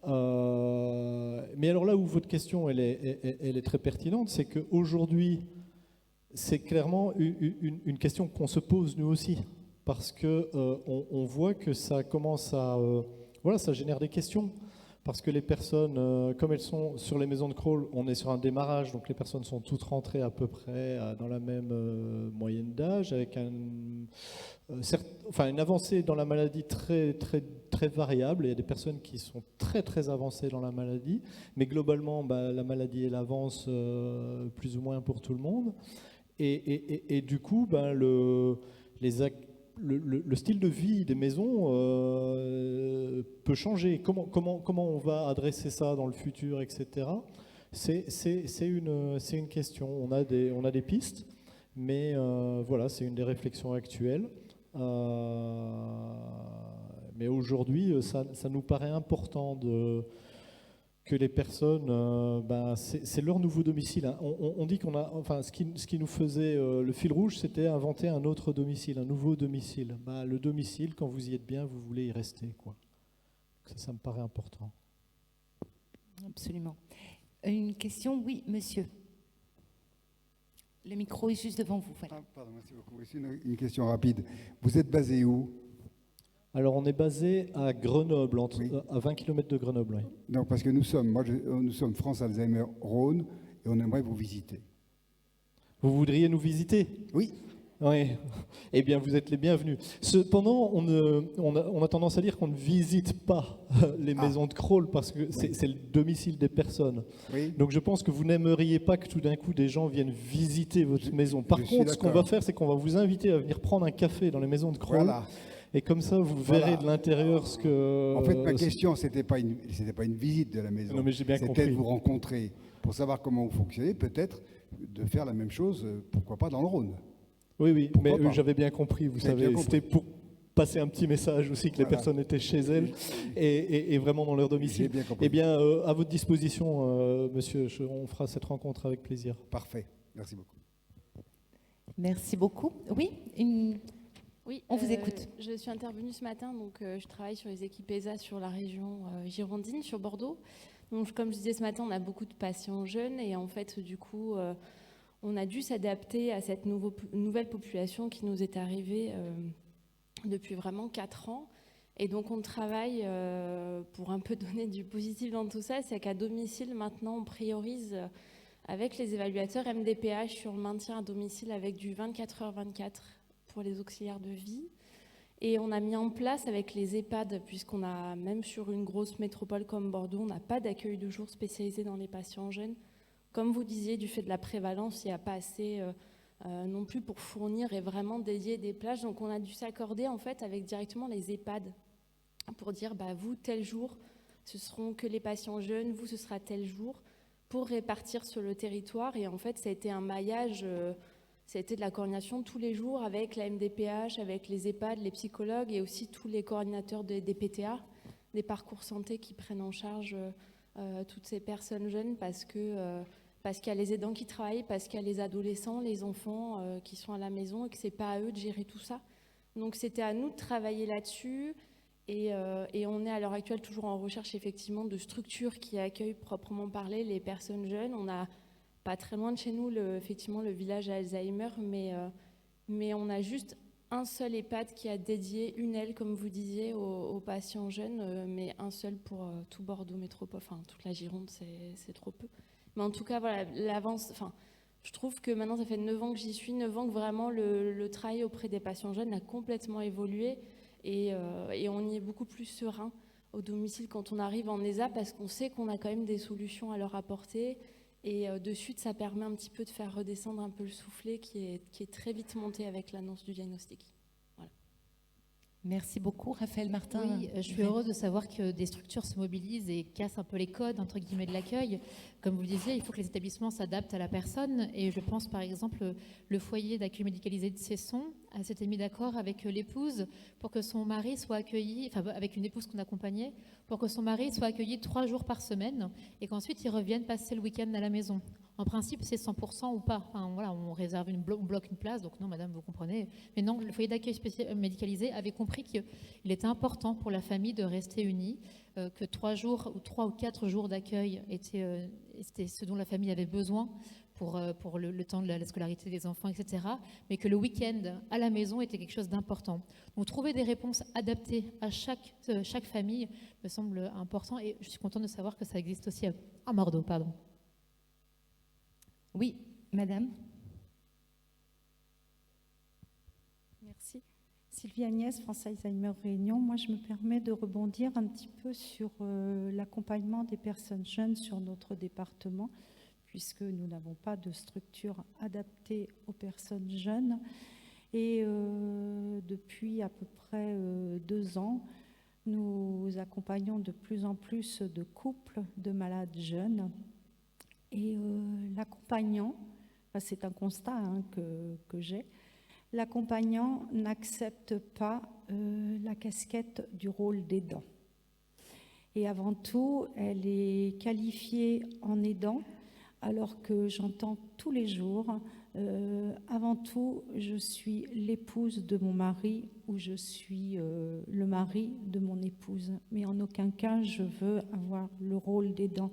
Mais alors là où votre question elle est très pertinente, c'est qu'aujourd'hui, c'est clairement une question qu'on se pose nous aussi. Parce qu'on voit que ça commence à... voilà, ça génère des questions. Parce que les personnes, comme elles sont sur les maisons de crawl, on est sur un démarrage, donc les personnes sont toutes rentrées à peu près dans la même moyenne d'âge, avec une avancée dans la maladie très, très, très variable. Il y a des personnes qui sont très, très avancées dans la maladie, mais globalement, la maladie, elle avance plus ou moins pour tout le monde. Et du coup, le style de vie des maisons peut changer. Comment on va adresser ça dans le futur, etc. C'est une question. On a des pistes, mais voilà, c'est une des réflexions actuelles. Mais aujourd'hui, ça nous paraît important que les personnes, c'est leur nouveau domicile. Hein. On dit qu'on a, enfin, ce qui nous faisait le fil rouge, c'était inventer un autre domicile, un nouveau domicile. Le domicile, quand vous y êtes bien, vous voulez y rester, quoi. Ça me paraît important. Absolument. Une question, oui, monsieur. Le micro est juste devant vous. Voilà. Pardon, merci beaucoup. C'est une question rapide. Vous êtes basé où ? Alors, on est basé à Grenoble, oui. À 20 km de Grenoble. Oui. Non, parce que nous sommes France Alzheimer Rhône et on aimerait vous visiter. Vous voudriez nous visiter ? Oui. Oui. Eh bien, vous êtes les bienvenus. Cependant, on a tendance à dire qu'on ne visite pas les maisons de crawl parce que c'est le domicile des personnes. Oui. Donc, je pense que vous n'aimeriez pas que tout d'un coup des gens viennent visiter votre maison. Par contre, ce qu'on va faire, c'est qu'on va vous inviter à venir prendre un café dans les maisons de crawl. Voilà. Et comme ça, vous verrez de l'intérieur ce que... En fait, ma question, c'était pas une visite de la maison. Non, mais j'ai bien compris. C'était de vous rencontrer pour savoir comment vous fonctionnez, peut-être de faire la même chose, pourquoi pas dans le Rhône. Oui, Pourquoi mais pas. j'avais bien compris, vous savez. bien compris. C'était pour passer un petit message aussi que les personnes étaient chez elles et vraiment dans leur domicile. J'ai bien compris. Eh bien, à votre disposition, monsieur, on fera cette rencontre avec plaisir. Parfait. Merci beaucoup. Merci beaucoup. Oui, Oui, on vous écoute. Je suis intervenue ce matin, donc je travaille sur les équipes ESA sur la région girondine, sur Bordeaux. Donc, comme je disais ce matin, on a beaucoup de patients jeunes et en fait, du coup, on a dû s'adapter à cette nouvelle population qui nous est arrivée depuis vraiment 4 ans. Et donc, on travaille pour un peu donner du positif dans tout ça, c'est qu'à domicile, maintenant, on priorise avec les évaluateurs MDPH sur le maintien à domicile avec du 24h24 pour les auxiliaires de vie. Et on a mis en place avec les EHPAD, puisqu'on a, même sur une grosse métropole comme Bordeaux, on n'a pas d'accueil de jour spécialisé dans les patients jeunes. Comme vous disiez, du fait de la prévalence, il n'y a pas assez non plus pour fournir et vraiment dédier des plages. Donc on a dû s'accorder en fait avec directement les EHPAD pour dire, vous, tel jour, ce seront que les patients jeunes, vous, ce sera tel jour, pour répartir sur le territoire. Et en fait, ça a été un maillage... Ça a été de la coordination tous les jours avec la MDPH, avec les EHPAD, les psychologues et aussi tous les coordinateurs des PTA, des parcours santé qui prennent en charge toutes ces personnes jeunes parce qu'il y a les aidants qui travaillent, parce qu'il y a les adolescents, les enfants qui sont à la maison et que ce n'est pas à eux de gérer tout ça. Donc c'était à nous de travailler là-dessus Et on est à l'heure actuelle toujours en recherche effectivement de structures qui accueillent proprement parler les personnes jeunes. On a pas très loin de chez nous effectivement le village Alzheimer, mais on a juste un seul EHPAD qui a dédié une aile, comme vous disiez, aux patients jeunes, mais un seul pour tout Bordeaux métropole, enfin toute la Gironde, c'est trop peu. Mais en tout cas, voilà, je trouve que maintenant, ça fait 9 ans que j'y suis, 9 ans que vraiment le travail auprès des patients jeunes a complètement évolué et on y est beaucoup plus serein au domicile quand on arrive en ESA parce qu'on sait qu'on a quand même des solutions à leur apporter et de suite, ça permet un petit peu de faire redescendre un peu le soufflet qui est très vite monté avec l'annonce du diagnostic. Voilà. Merci beaucoup, Raphaël Martin. Oui, je suis heureuse de savoir que des structures se mobilisent et cassent un peu les codes, entre guillemets, de l'accueil. Comme vous le disiez, il faut que les établissements s'adaptent à la personne. Et je pense, par exemple, le foyer d'accueil médicalisé de Cesson s'était mis d'accord avec l'épouse pour que son mari soit accueilli, enfin avec une épouse qu'on accompagnait, pour que son mari soit accueilli 3 jours par semaine et qu'ensuite ils reviennent passer le week-end à la maison. En principe, c'est 100% ou pas. Enfin, voilà, on réserve on bloque une place, donc non, madame, vous comprenez. Mais non, le foyer d'accueil médicalisé avait compris qu'il était important pour la famille de rester unie, que 3 ou 4 jours d'accueil c'était ce dont la famille avait besoin pour le temps de la scolarité des enfants, etc. Mais que le week-end à la maison était quelque chose d'important. Donc trouver des réponses adaptées à chaque famille me semble important et je suis contente de savoir que ça existe aussi à Bordeaux. Pardon. Oui, madame. Merci. Sylvie Agnès, France Alzheimer Réunion. Moi, je me permets de rebondir un petit peu sur l'accompagnement des personnes jeunes sur notre département, puisque nous n'avons pas de structure adaptée aux personnes jeunes. Et depuis à peu près 2 ans, nous accompagnons de plus en plus de couples de malades jeunes. Et l'accompagnant, c'est un constat que j'ai, l'accompagnant n'accepte pas la casquette du rôle d'aidant. Et avant tout, elle est qualifiée en aidant, alors que j'entends tous les jours, avant tout, je suis l'épouse de mon mari ou je suis le mari de mon épouse. Mais en aucun cas, je veux avoir le rôle d'aidant.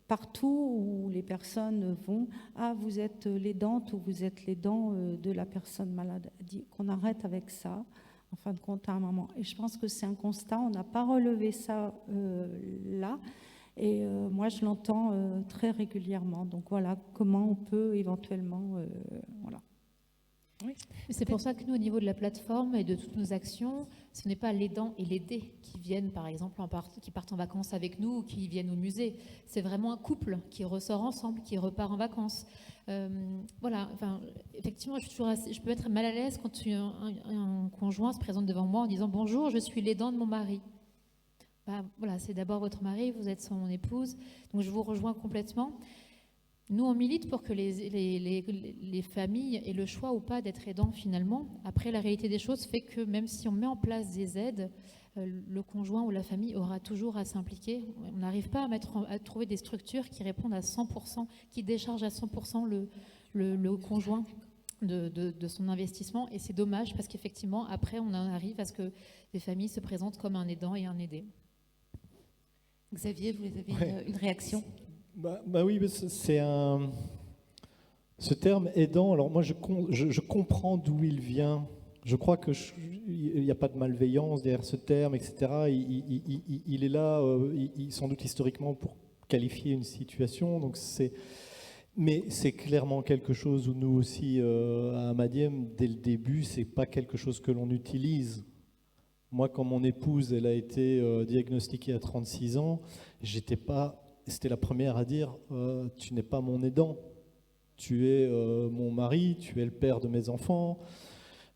Partout où les personnes vont, vous êtes l'aidante ou vous êtes l'aidant de la personne malade. Dit qu'on arrête avec ça, en fin de compte, à un moment. Et je pense que c'est un constat, on n'a pas relevé ça là. Et moi, je l'entends très régulièrement. Donc voilà, comment on peut éventuellement... voilà. Oui. C'est pour ça que nous, au niveau de la plateforme et de toutes nos actions, ce n'est pas l'aidant et l'aidé qui viennent, par exemple, qui partent en vacances avec nous ou qui viennent au musée. C'est vraiment un couple qui ressort ensemble, qui repart en vacances. Voilà, enfin, effectivement, je peux être mal à l'aise quand un conjoint se présente devant moi en disant « Bonjour, je suis l'aidant de mon mari ». Voilà, c'est d'abord votre mari, vous êtes son épouse, donc je vous rejoins complètement. Nous, on milite pour que les familles aient le choix ou pas d'être aidants finalement. Après, la réalité des choses fait que même si on met en place des aides, le conjoint ou la famille aura toujours à s'impliquer. On n'arrive pas à trouver des structures qui répondent à 100%, qui déchargent à 100% le conjoint de son investissement. Et c'est dommage parce qu'effectivement, après, on en arrive à ce que des familles se présentent comme un aidant et un aidé. Xavier, vous avez une réaction ? Oui, c'est ce terme aidant. Alors moi, je comprends d'où il vient. Je crois qu'il n'y a pas de malveillance derrière ce terme, etc. Il est là, sans doute historiquement, pour qualifier une situation. Mais c'est clairement quelque chose où nous aussi, à Amadiem, dès le début, c'est pas quelque chose que l'on utilise. Moi, quand mon épouse, elle a été diagnostiquée à 36 ans, c'était la première à dire tu n'es pas mon aidant, tu es mon mari, tu es le père de mes enfants,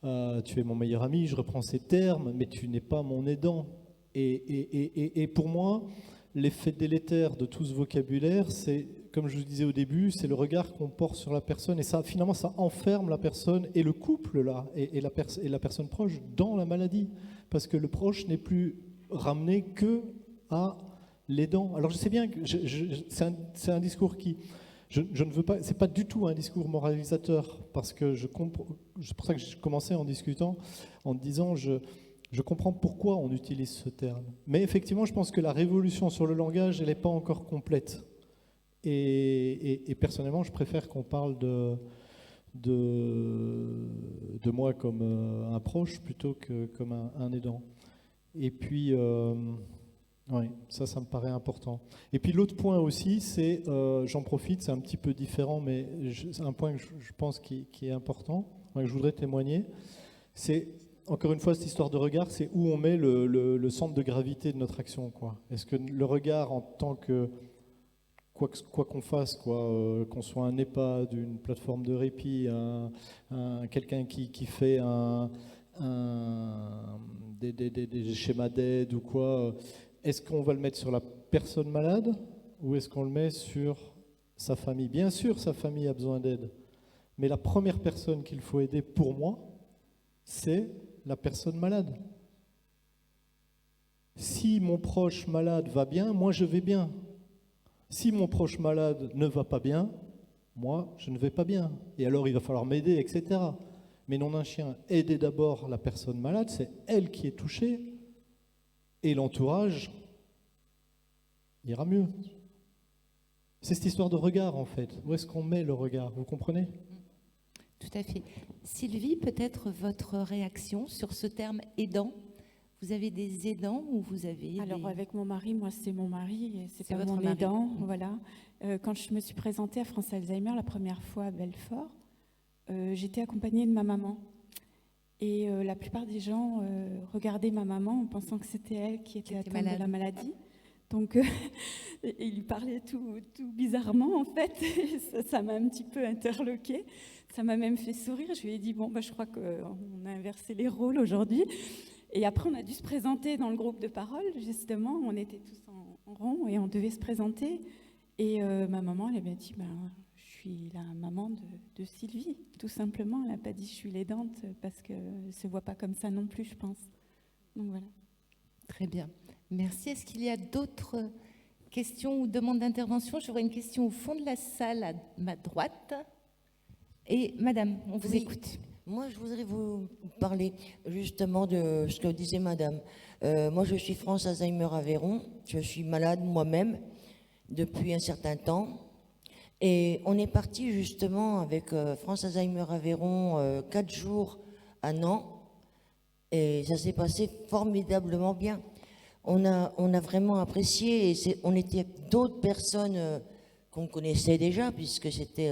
tu es mon meilleur ami, je reprends ces termes, mais tu n'es pas mon aidant. Et pour moi, l'effet délétère de tout ce vocabulaire, c'est, comme je vous disais au début, c'est le regard qu'on porte sur la personne, et ça, finalement, ça enferme la personne et le couple là, et la personne proche dans la maladie, parce que le proche n'est plus ramené que à l'aidant. Alors je sais bien que c'est un discours qui, je ne veux pas, c'est pas du tout un discours moralisateur, parce que c'est pour ça que je commençais en discutant, en disant Je comprends pourquoi on utilise ce terme. Mais effectivement, je pense que la révolution sur le langage, elle n'est pas encore complète. Et personnellement, je préfère qu'on parle de moi comme un proche plutôt que comme un aidant. Et puis, ouais, ça me paraît important. Et puis l'autre point aussi, c'est, j'en profite, c'est un petit peu différent, mais c'est un point que je pense qui est important, que je voudrais témoigner, c'est, encore une fois, cette histoire de regard, c'est où on met le centre de gravité de notre action, quoi. Est-ce que le regard en tant que, quoi qu'on fasse, qu'on soit un EHPAD, une plateforme de répit, quelqu'un qui fait des schémas d'aide ou quoi, est-ce qu'on va le mettre sur la personne malade ou est-ce qu'on le met sur sa famille? Bien sûr, sa famille a besoin d'aide, mais la première personne qu'il faut aider pour moi, c'est la personne malade. Si mon proche malade va bien, moi je vais bien. Si mon proche malade ne va pas bien, moi je ne vais pas bien. Et alors il va falloir m'aider, etc. Mais non un chien, aider d'abord la personne malade, c'est elle qui est touchée, et l'entourage ira mieux. C'est cette histoire de regard en fait. Où est-ce qu'on met le regard? Vous comprenez? Tout à fait. Sylvie, peut-être votre réaction sur ce terme aidant. Vous avez des aidants ou vous avez Alors avec mon mari, moi c'est mon mari, et c'est pas votre mon mari. aidant, voilà. Quand je me suis présentée à France Alzheimer la première fois à Belfort, j'étais accompagnée de ma maman. Et la plupart des gens regardaient ma maman en pensant que c'était elle qui était atteinte de la maladie. Donc, il lui parlait tout bizarrement, en fait. Ça m'a un petit peu interloquée. Ça m'a même fait sourire. Je lui ai dit, bon, je crois qu'on a inversé les rôles aujourd'hui. Et après, on a dû se présenter dans le groupe de parole, justement. On était tous en rond et on devait se présenter. Et ma maman, elle m'a dit, je suis la maman de Sylvie, tout simplement. Elle n'a pas dit, je suis l'aidante, parce qu'elle ne se voit pas comme ça non plus, je pense. Donc, voilà. Très bien. Merci. Est-ce qu'il y a d'autres questions ou demandes d'intervention? Je vois une question au fond de la salle à ma droite. Et madame, on vous écoute. Moi, je voudrais vous parler justement de ce que disait madame. Moi, je suis France Alzheimer Aveyron. Je suis malade moi-même depuis un certain temps. Et on est parti justement avec France Alzheimer Aveyron 4 jours à Nantes. Et ça s'est passé formidablement bien. On a vraiment apprécié. Et on était d'autres personnes qu'on connaissait déjà, puisque c'était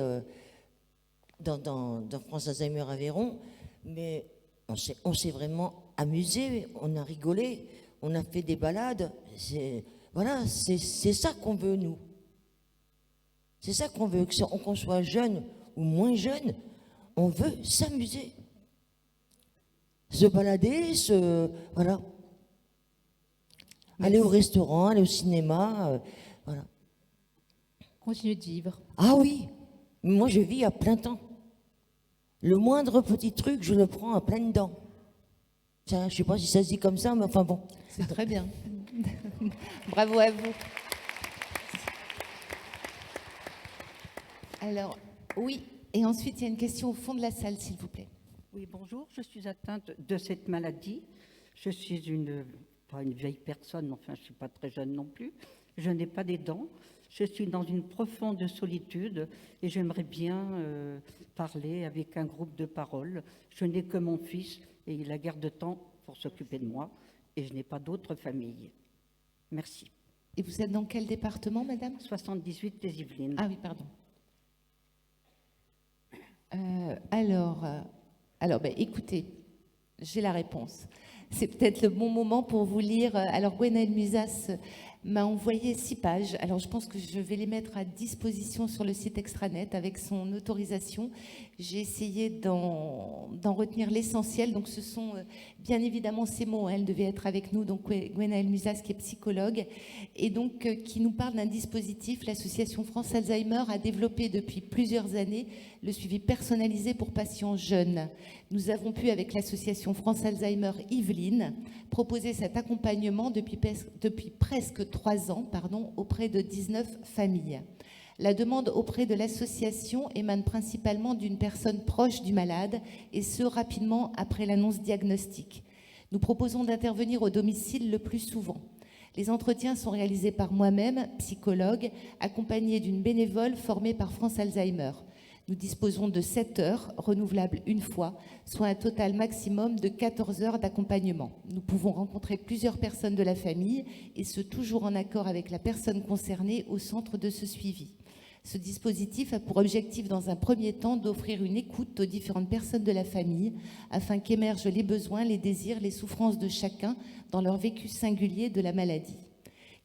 dans France Alzheimer Aveyron. Mais on s'est vraiment amusé, on a rigolé, on a fait des balades. Voilà, c'est ça qu'on veut, nous. C'est ça qu'on veut, qu'on soit jeune ou moins jeune, on veut s'amuser. Se balader, voilà. Aller au restaurant, aller au cinéma, voilà. Continuer de vivre. Ah oui, moi je vis à plein temps. Le moindre petit truc, je le prends à pleines dents. Ça, je ne sais pas si ça se dit comme ça, mais enfin bon. C'est très bien. Bravo à vous. Alors, oui, et ensuite il y a une question au fond de la salle, s'il vous plaît. Oui, bonjour, je suis atteinte de cette maladie. Je suis pas une vieille personne, enfin je ne suis pas très jeune non plus. Je n'ai pas des dents. Je suis dans une profonde solitude et j'aimerais bien parler avec un groupe de parole. Je n'ai que mon fils et il a guère de temps pour s'occuper de moi et je n'ai pas d'autre famille. Merci. Et vous êtes dans quel département, madame? 78 des Yvelines. Ah oui, pardon. Alors, écoutez, j'ai la réponse. C'est peut-être le bon moment pour vous lire. Alors, Gwenaëlle Musas m'a envoyé 6 pages. Alors, je pense que je vais les mettre à disposition sur le site Extranet avec son autorisation. J'ai essayé d'en retenir l'essentiel. Donc, ce sont bien évidemment ces mots. Elle devait être avec nous. Donc, Gwenaëlle Musas, qui est psychologue, et donc qui nous parle d'un dispositif. L'association France Alzheimer a développé depuis plusieurs années le suivi personnalisé pour patients jeunes. Nous avons pu, avec l'association France Alzheimer Yvelines, proposer cet accompagnement depuis presque 3 ans auprès de 19 familles. La demande auprès de l'association émane principalement d'une personne proche du malade, et ce, rapidement après l'annonce diagnostique. Nous proposons d'intervenir au domicile le plus souvent. Les entretiens sont réalisés par moi-même, psychologue, accompagnée d'une bénévole formée par France Alzheimer. Nous disposons de 7 heures, renouvelables une fois, soit un total maximum de 14 heures d'accompagnement. Nous pouvons rencontrer plusieurs personnes de la famille, et ce toujours en accord avec la personne concernée au centre de ce suivi. Ce dispositif a pour objectif, dans un premier temps, d'offrir une écoute aux différentes personnes de la famille, afin qu'émergent les besoins, les désirs, les souffrances de chacun dans leur vécu singulier de la maladie.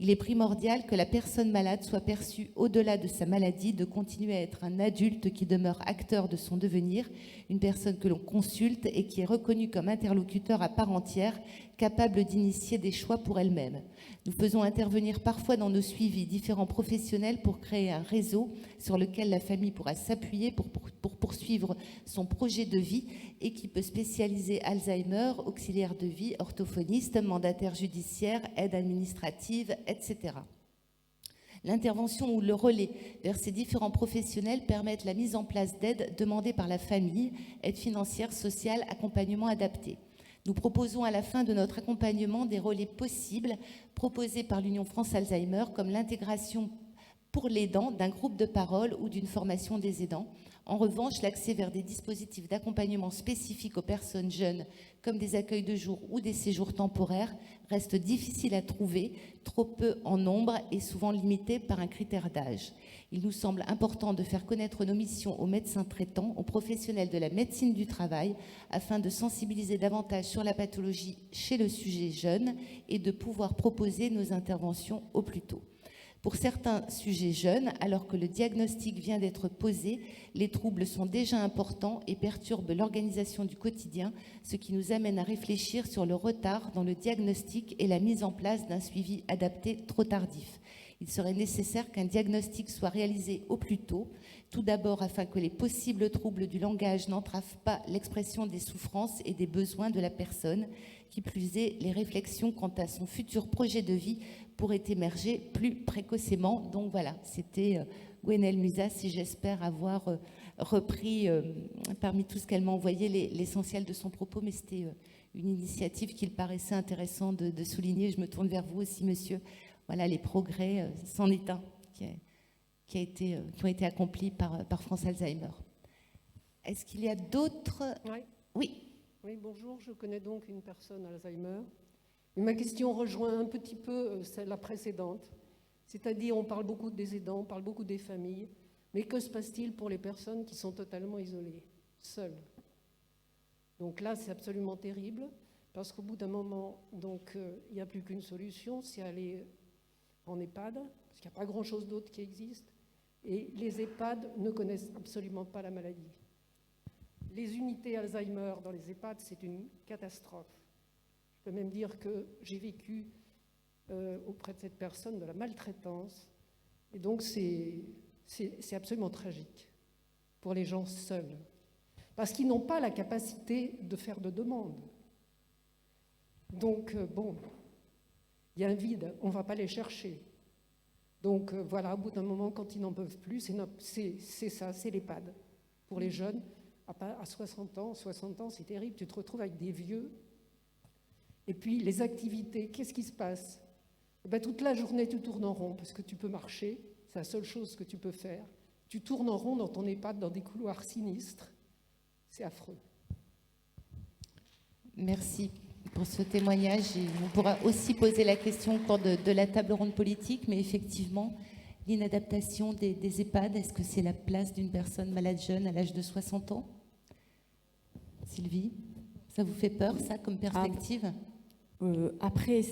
Il est primordial que la personne malade soit perçue au-delà de sa maladie, de continuer à être un adulte qui demeure acteur de son devenir, une personne que l'on consulte et qui est reconnue comme interlocuteur à part entière, capable d'initier des choix pour elle-même. Nous faisons intervenir parfois dans nos suivis différents professionnels pour créer un réseau sur lequel la famille pourra s'appuyer pour poursuivre son projet de vie, équipe spécialisée Alzheimer, auxiliaire de vie, orthophoniste, mandataire judiciaire, aide administrative, etc. L'intervention ou le relais vers ces différents professionnels permettent la mise en place d'aides demandées par la famille, aide financière, sociale, accompagnement adapté. Nous proposons à la fin de notre accompagnement des relais possibles proposés par l'Union France Alzheimer, comme l'intégration pour l'aidant d'un groupe de parole ou d'une formation des aidants. En revanche, l'accès vers des dispositifs d'accompagnement spécifiques aux personnes jeunes, comme des accueils de jour ou des séjours temporaires, reste difficile à trouver, trop peu en nombre et souvent limité par un critère d'âge. Il nous semble important de faire connaître nos missions aux médecins traitants, aux professionnels de la médecine du travail, afin de sensibiliser davantage sur la pathologie chez le sujet jeune et de pouvoir proposer nos interventions au plus tôt. Pour certains sujets jeunes, alors que le diagnostic vient d'être posé, les troubles sont déjà importants et perturbent l'organisation du quotidien, ce qui nous amène à réfléchir sur le retard dans le diagnostic et la mise en place d'un suivi adapté trop tardif. Il serait nécessaire qu'un diagnostic soit réalisé au plus tôt, tout d'abord afin que les possibles troubles du langage n'entravent pas l'expression des souffrances et des besoins de la personne. Qui plus est, les réflexions quant à son futur projet de vie pourraient émerger plus précocement. Donc voilà, c'était Gwenaëlle Musas, et j'espère avoir repris parmi tout ce qu'elle m'a envoyé l'essentiel de son propos, mais c'était une initiative qu'il paraissait intéressant de souligner. Je me tourne vers vous aussi, monsieur. Voilà les progrès sans état qui ont été accomplis par France Alzheimer. Est-ce qu'il y a d'autres... Oui. Oui, bonjour, je connais donc une personne Alzheimer. Et ma question rejoint un petit peu la précédente. C'est-à-dire, on parle beaucoup des aidants, on parle beaucoup des familles, mais que se passe-t-il pour les personnes qui sont totalement isolées, seules? Donc là, c'est absolument terrible, parce qu'au bout d'un moment, il n'y a plus qu'une solution, c'est aller en EHPAD, parce qu'il n'y a pas grand-chose d'autre qui existe, et les EHPAD ne connaissent absolument pas la maladie. Les unités Alzheimer dans les EHPAD, c'est une catastrophe. Je peux même dire que j'ai vécu auprès de cette personne de la maltraitance, et donc c'est absolument tragique pour les gens seuls, parce qu'ils n'ont pas la capacité de faire de demandes. Donc, il y a un vide, on ne va pas les chercher. Donc voilà, au bout d'un moment, quand ils n'en peuvent plus, c'est ça, c'est l'EHPAD. Pour les jeunes, à 60 ans, c'est terrible, tu te retrouves avec des vieux. Et puis les activités, qu'est-ce qui se passe? Toute la journée, tu tournes en rond, parce que tu peux marcher, c'est la seule chose que tu peux faire. Tu tournes en rond dans ton EHPAD, dans des couloirs sinistres. C'est affreux. Merci pour ce témoignage. Et on pourra aussi poser la question au cours de la table ronde politique, mais effectivement, l'inadaptation des EHPAD, est-ce que c'est la place d'une personne malade jeune à l'âge de 60 ans? Sylvie, ça vous fait peur, ça, comme perspective? Après,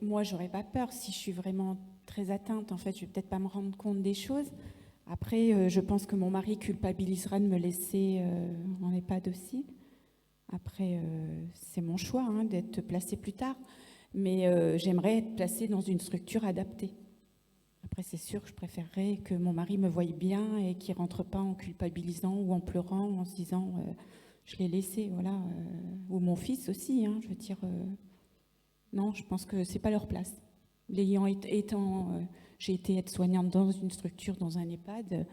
moi, j'aurais pas peur si je suis vraiment très atteinte. En fait, je vais peut-être pas me rendre compte des choses. Après, je pense que mon mari culpabilisera de me laisser en EHPAD aussi. Après, c'est mon choix d'être placée plus tard. Mais j'aimerais être placée dans une structure adaptée. Après, c'est sûr que je préférerais que mon mari me voie bien et qu'il ne rentre pas en culpabilisant ou en pleurant, en se disant je l'ai laissé, voilà. Ou mon fils aussi, je veux dire. Non, je pense que ce n'est pas leur place. J'ai été aide-soignante dans une structure, dans un EHPAD.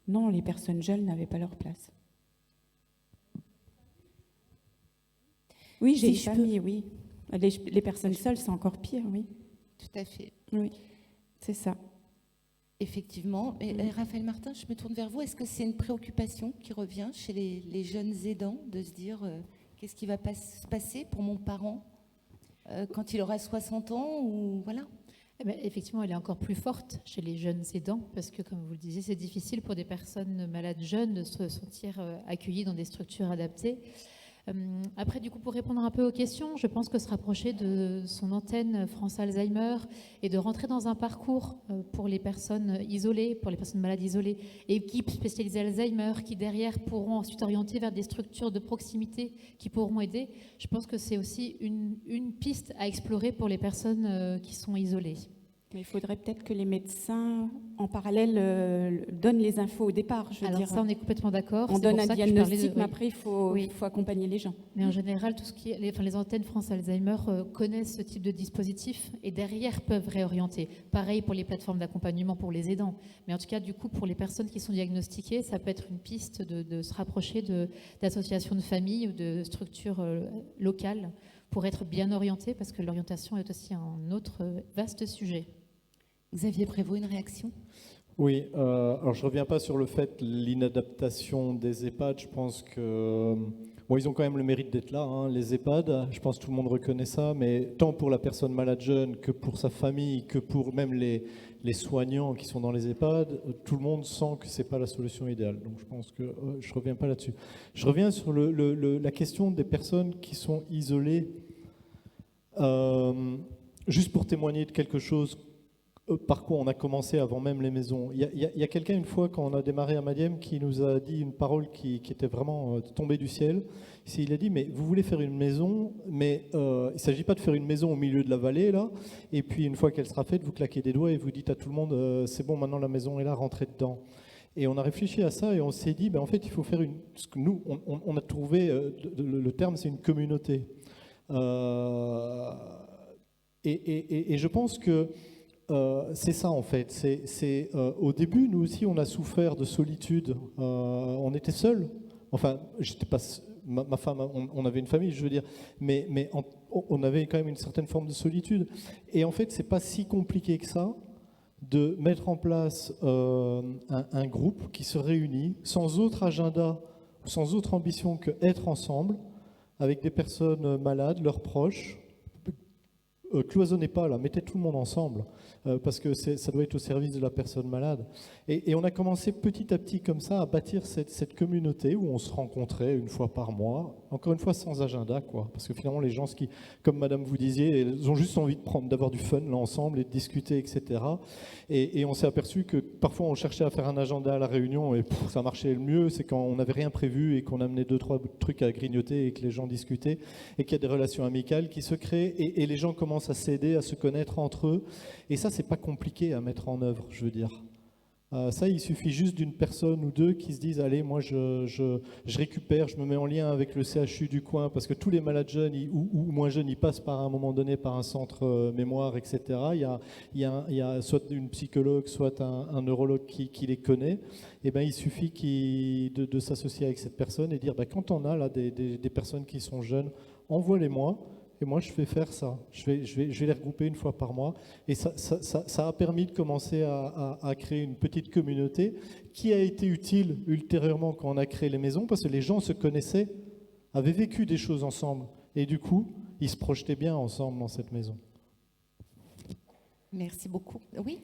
Non, les personnes jeunes n'avaient pas leur place. Oui, j'ai Si une je peux- famille, oui. Les personnes seules, c'est encore pire, oui. Tout à fait. Oui, c'est ça. Effectivement. Et Raphaël Martin, je me tourne vers vous. Est-ce que c'est une préoccupation qui revient chez les jeunes aidants de se dire qu'est-ce qui va se passer pour mon parent quand il aura 60 ans ou voilà. Eh ben, effectivement, elle est encore plus forte chez les jeunes aidants parce que, comme vous le disiez, c'est difficile pour des personnes malades jeunes de se sentir accueillies dans des structures adaptées. Après, du coup, pour répondre un peu aux questions, je pense que se rapprocher de son antenne France Alzheimer et de rentrer dans un parcours pour les personnes isolées, pour les personnes malades isolées, équipes spécialisées Alzheimer qui derrière pourront ensuite orienter vers des structures de proximité qui pourront aider, je pense que c'est aussi une piste à explorer pour les personnes qui sont isolées. Mais il faudrait peut-être que les médecins, en parallèle, donnent les infos au départ. Je veux Alors dire, ça, on est complètement d'accord. on C'est donne pour un ça que je parlais diagnostic, de- mais oui. après, il faut accompagner les gens. Mais en général, tout ce qui est, les antennes France Alzheimer connaissent ce type de dispositif et derrière peuvent réorienter. Pareil pour les plateformes d'accompagnement pour les aidants. Mais en tout cas, du coup, pour les personnes qui sont diagnostiquées, ça peut être une piste de se rapprocher d'associations de familles ou de structures locales pour être bien orienté, parce que l'orientation est aussi un autre vaste sujet. Xavier Prévost, une réaction? Oui, alors je ne reviens pas sur le fait, l'inadaptation des EHPAD. Je pense que bon, ils ont quand même le mérite d'être là, hein, les EHPAD. Je pense que tout le monde reconnaît ça, mais tant pour la personne malade jeune que pour sa famille, que pour même les soignants qui sont dans les EHPAD, tout le monde sent que ce n'est pas la solution idéale. Donc je pense que je ne reviens pas là-dessus. Je reviens sur la question des personnes qui sont isolées. Juste pour témoigner de quelque chose, par quoi on a commencé avant même les maisons. Il y a quelqu'un, une fois, quand on a démarré à Madiem, qui nous a dit une parole qui était vraiment tombée du ciel. Il a dit, mais vous voulez faire une maison, mais il ne s'agit pas de faire une maison au milieu de la vallée, là, et puis une fois qu'elle sera faite, vous claquez des doigts et vous dites à tout le monde, c'est bon, maintenant la maison est là, rentrez dedans. Et on a réfléchi à ça et on s'est dit, en fait, il faut faire ce que nous, on a trouvé, le terme, c'est une communauté. Et je pense que c'est ça en fait. Au début, nous aussi, on a souffert de solitude. On était seuls. Enfin, j'étais pas. Ma femme, on avait une famille, je veux dire, mais on avait quand même une certaine forme de solitude. Et en fait, c'est pas si compliqué que ça de mettre en place un groupe qui se réunit sans autre agenda, sans autre ambition que être ensemble, avec des personnes malades, leurs proches. Cloisonnez pas là, mettez tout le monde ensemble, parce que ça doit être au service de la personne malade. Et on a commencé petit à petit comme ça à bâtir cette communauté où on se rencontrait une fois par mois, encore une fois sans agenda, quoi. Parce que finalement les gens, comme Madame vous disiez, ils ont juste envie d'avoir du fun là ensemble et de discuter, etc. Et on s'est aperçu que parfois on cherchait à faire un agenda à la réunion et ça marchait le mieux, c'est quand on n'avait rien prévu et qu'on amenait 2-3 trucs à grignoter et que les gens discutaient et qu'il y a des relations amicales qui se créent et les gens commencent à s'aider, à se connaître entre eux. Et ça, c'est pas compliqué à mettre en œuvre, je veux dire. Ça, il suffit juste d'une personne ou deux qui se disent « Allez, moi, je récupère, je me mets en lien avec le CHU du coin, parce que tous les malades jeunes ou moins jeunes, ils passent par un moment donné par un centre mémoire, etc. Il y a soit une psychologue, soit un neurologue qui les connaît. Et ben, il suffit de s'associer avec cette personne et dire quand on a là des personnes qui sont jeunes, envoie-les-moi. Et moi, je vais faire ça. Je vais les regrouper une fois par mois. Et ça a permis de commencer à créer une petite communauté qui a été utile ultérieurement quand on a créé les maisons, parce que les gens se connaissaient, avaient vécu des choses ensemble. Et du coup, ils se projetaient bien ensemble dans cette maison. Merci beaucoup. Oui.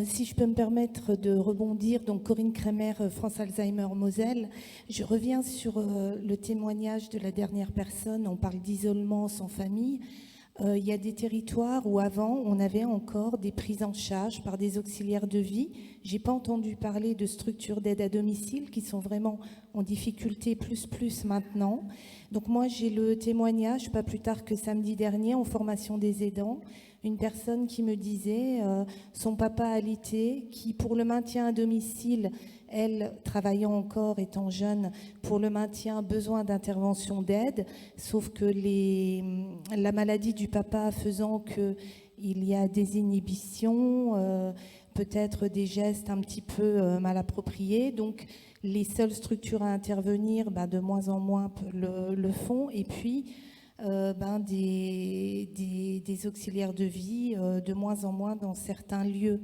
Si je peux me permettre de rebondir, donc Corinne Kremer, France Alzheimer Moselle, je reviens sur le témoignage de la dernière personne. On parle d'isolement sans famille. Il y a des territoires où avant, on avait encore des prises en charge par des auxiliaires de vie. Je n'ai pas entendu parler de structures d'aide à domicile qui sont vraiment en difficulté plus maintenant. Donc moi, j'ai le témoignage, pas plus tard que samedi dernier, en formation des aidants, une personne qui me disait son papa alité, qui pour le maintien à domicile, elle travaillant encore, étant jeune, pour le maintien, besoin d'intervention d'aide, sauf que la maladie du papa faisant qu'il y a des inhibitions, peut-être des gestes un petit peu mal appropriés, donc les seules structures à intervenir, de moins en moins le font, et puis des auxiliaires de vie de moins en moins dans certains lieux.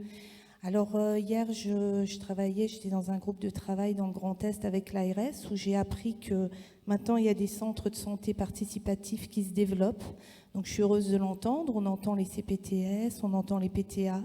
Alors hier, je travaillais, j'étais dans un groupe de travail dans le Grand Est avec l'ARS où j'ai appris que maintenant il y a des centres de santé participatifs qui se développent. Donc je suis heureuse de l'entendre. On entend les CPTS, on entend les PTA,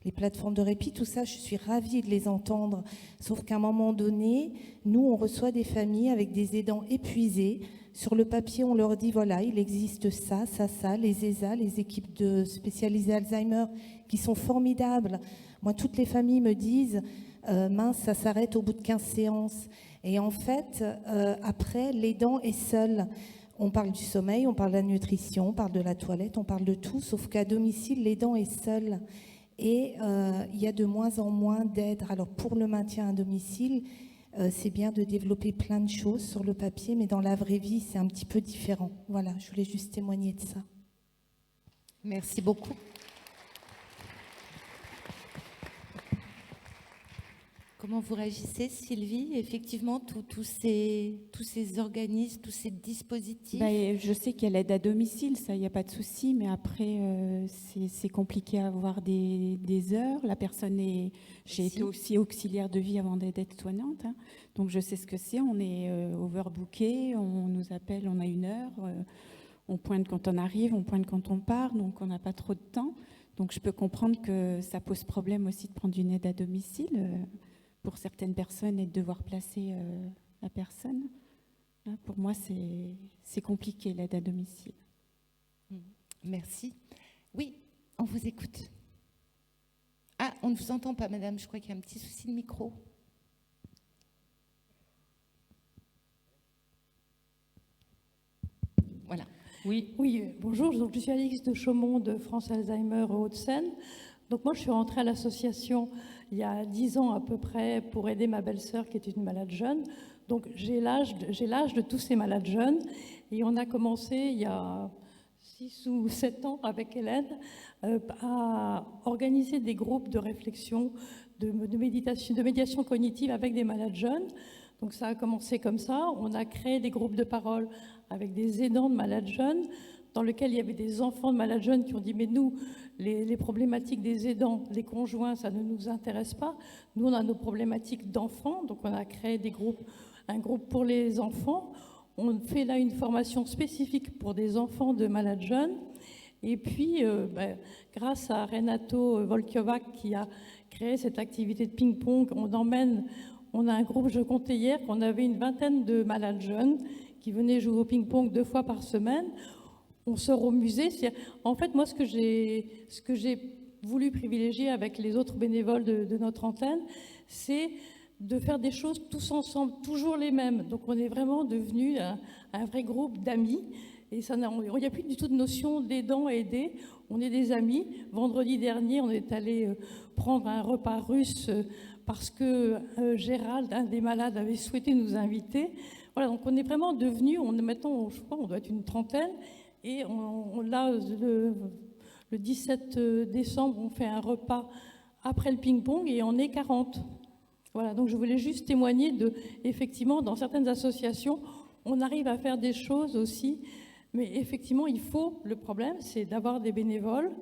les plateformes de répit, tout ça, je suis ravie de les entendre. Sauf qu'à un moment donné, nous, on reçoit des familles avec des aidants épuisés. Sur le papier, on leur dit, voilà, il existe ça, ça, ça, les ESA, les équipes de spécialisées Alzheimer, qui sont formidables. Moi, toutes les familles me disent, mince, ça s'arrête au bout de 15 séances. Et en fait, après, l'aidant est seul. On parle du sommeil, on parle de la nutrition, on parle de la toilette, on parle de tout, sauf qu'à domicile, l'aidant est seul. Et il y a de moins en moins d'aide. Alors pour le maintien à domicile, c'est bien de développer plein de choses sur le papier, mais dans la vraie vie, c'est un petit peu différent. Voilà, je voulais juste témoigner de ça. Merci beaucoup. Comment vous réagissez, Sylvie? Effectivement, tous ces organismes, tous ces dispositifs. Je sais qu'il y a l'aide à domicile, ça, il n'y a pas de souci, mais après, c'est compliqué à avoir des heures. La personne est... J'ai été aussi auxiliaire de vie avant d'être aide-soignante, hein. Donc je sais ce que c'est. On est overbooké, on nous appelle, on a 1 heure, on pointe quand on arrive, on pointe quand on part, donc on n'a pas trop de temps. Donc je peux comprendre que ça pose problème aussi de prendre une aide à domicile pour certaines personnes et de devoir placer la personne. Là, pour moi, c'est compliqué, l'aide à domicile. Merci. Oui, on vous écoute. Ah, on ne vous entend pas, madame. Je crois qu'il y a un petit souci de micro. Voilà. Oui, bonjour. Donc, je suis Alix de Chaumont de France Alzheimer Hauts-de-Seine. Donc moi, je suis rentrée à l'association il y a 10 ans à peu près pour aider ma belle-sœur qui était une malade jeune. Donc j'ai l'âge de tous ces malades jeunes. Et on a commencé il y a 6 ou 7 ans avec Hélène à organiser des groupes de réflexion, de médiation cognitive avec des malades jeunes. Donc ça a commencé comme ça. On a créé des groupes de parole avec des aidants de malades jeunes, dans lesquels il y avait des enfants de malades jeunes qui ont dit « mais nous, les problématiques des aidants, des conjoints, ça ne nous intéresse pas. Nous, on a nos problématiques d'enfants. » Donc on a créé un groupe pour les enfants. On fait là une formation spécifique pour des enfants de malades jeunes. Et puis, grâce à Renato Volkiovac qui a créé cette activité de ping-pong, on a un groupe, je comptais hier, qu'on avait une 20aine de malades jeunes qui venaient jouer au ping-pong 2 fois par semaine. On sort au musée. En fait, moi, ce que j'ai voulu privilégier avec les autres bénévoles de notre antenne, c'est de faire des choses tous ensemble, toujours les mêmes. Donc, on est vraiment devenu un vrai groupe d'amis. Et il n'y a plus du tout de notion d'aidant et aidé. On est des amis. Vendredi dernier, on est allé prendre un repas russe parce que Gérald, un des malades, avait souhaité nous inviter. Voilà, donc on est vraiment devenus, maintenant, je crois, on doit être une 30aine. Et le 17 décembre, on fait un repas après le ping-pong et on est 40. Voilà, donc je voulais juste témoigner effectivement, dans certaines associations, on arrive à faire des choses aussi, mais effectivement, le problème, c'est d'avoir des bénévoles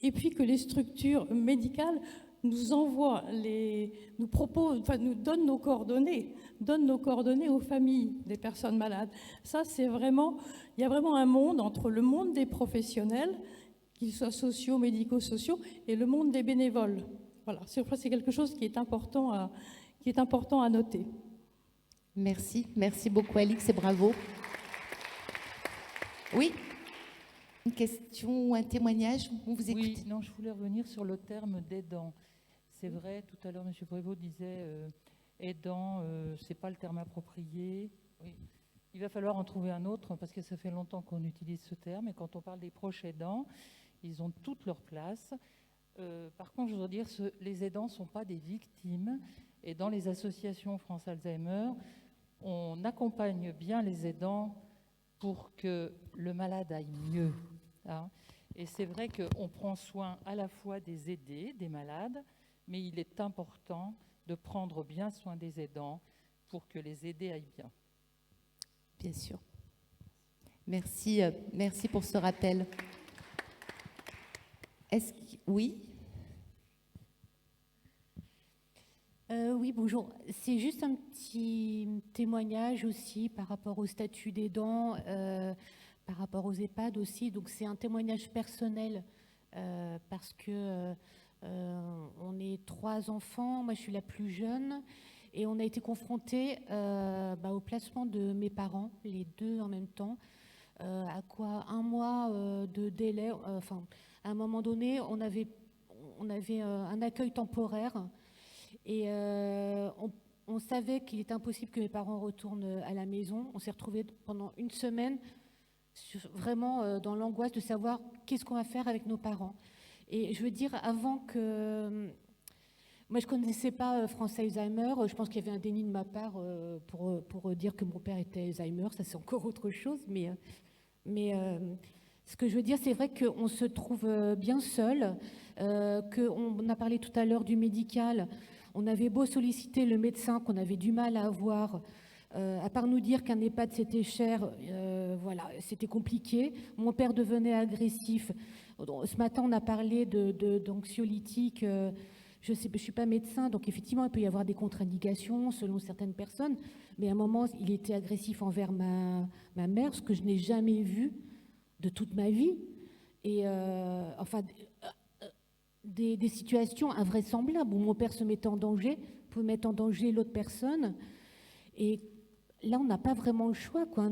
et puis que les structures médicales nous donnent nos coordonnées aux familles des personnes malades. Ça, il y a vraiment un monde entre le monde des professionnels, qu'ils soient sociaux, médico-sociaux, et le monde des bénévoles. Voilà, c'est quelque chose qui est important à noter. Merci beaucoup Alix et bravo. Oui, une question ou un témoignage, on vous écoute. Oui, non, je voulais revenir sur le terme d'aidant. C'est vrai, tout à l'heure, M. Prévost disait aidant, c'est pas le terme approprié. Oui. Il va falloir en trouver un autre parce que ça fait longtemps qu'on utilise ce terme. Et quand on parle des proches aidants, ils ont toute leur place. Par contre, je voudrais dire que les aidants ne sont pas des victimes. Et dans les associations France Alzheimer, on accompagne bien les aidants pour que le malade aille mieux. Hein. Et c'est vrai qu'on prend soin à la fois des aidés, des malades, mais il est important de prendre bien soin des aidants pour que les aidés aillent bien. Bien sûr. Merci, merci pour ce rappel. Oui. Oui, bonjour. C'est juste un petit témoignage aussi par rapport au statut d'aidant, par rapport aux EHPAD aussi. Donc c'est un témoignage personnel parce que on est 3 enfants, moi je suis la plus jeune, et on a été confrontés au placement de mes parents, les 2 en même temps. À quoi 1 mois de délai, à un moment donné, on avait un accueil temporaire. Et on savait qu'il était impossible que mes parents retournent à la maison. On s'est retrouvés pendant 1 semaine vraiment dans l'angoisse de savoir qu'est-ce qu'on va faire avec nos parents. Et je veux dire, avant que... Moi, je ne connaissais pas France Alzheimer. Je pense qu'il y avait un déni de ma part pour dire que mon père était Alzheimer. Ça, c'est encore autre chose. Mais ce que je veux dire, c'est vrai qu'on se trouve bien seul, qu'on a parlé tout à l'heure du médical. On avait beau solliciter le médecin qu'on avait du mal à avoir, à part nous dire qu'un EHPAD c'était cher, voilà, c'était compliqué. Mon père devenait agressif. Ce matin, on a parlé d'anxiolytiques. Je ne suis pas médecin, donc effectivement, il peut y avoir des contre-indications selon certaines personnes. Mais à un moment, il était agressif envers ma mère, ce que je n'ai jamais vu de toute ma vie. Et des situations invraisemblables où mon père se mettait en danger, pouvait mettre en danger l'autre personne. Et là, on n'a pas vraiment le choix, quoi,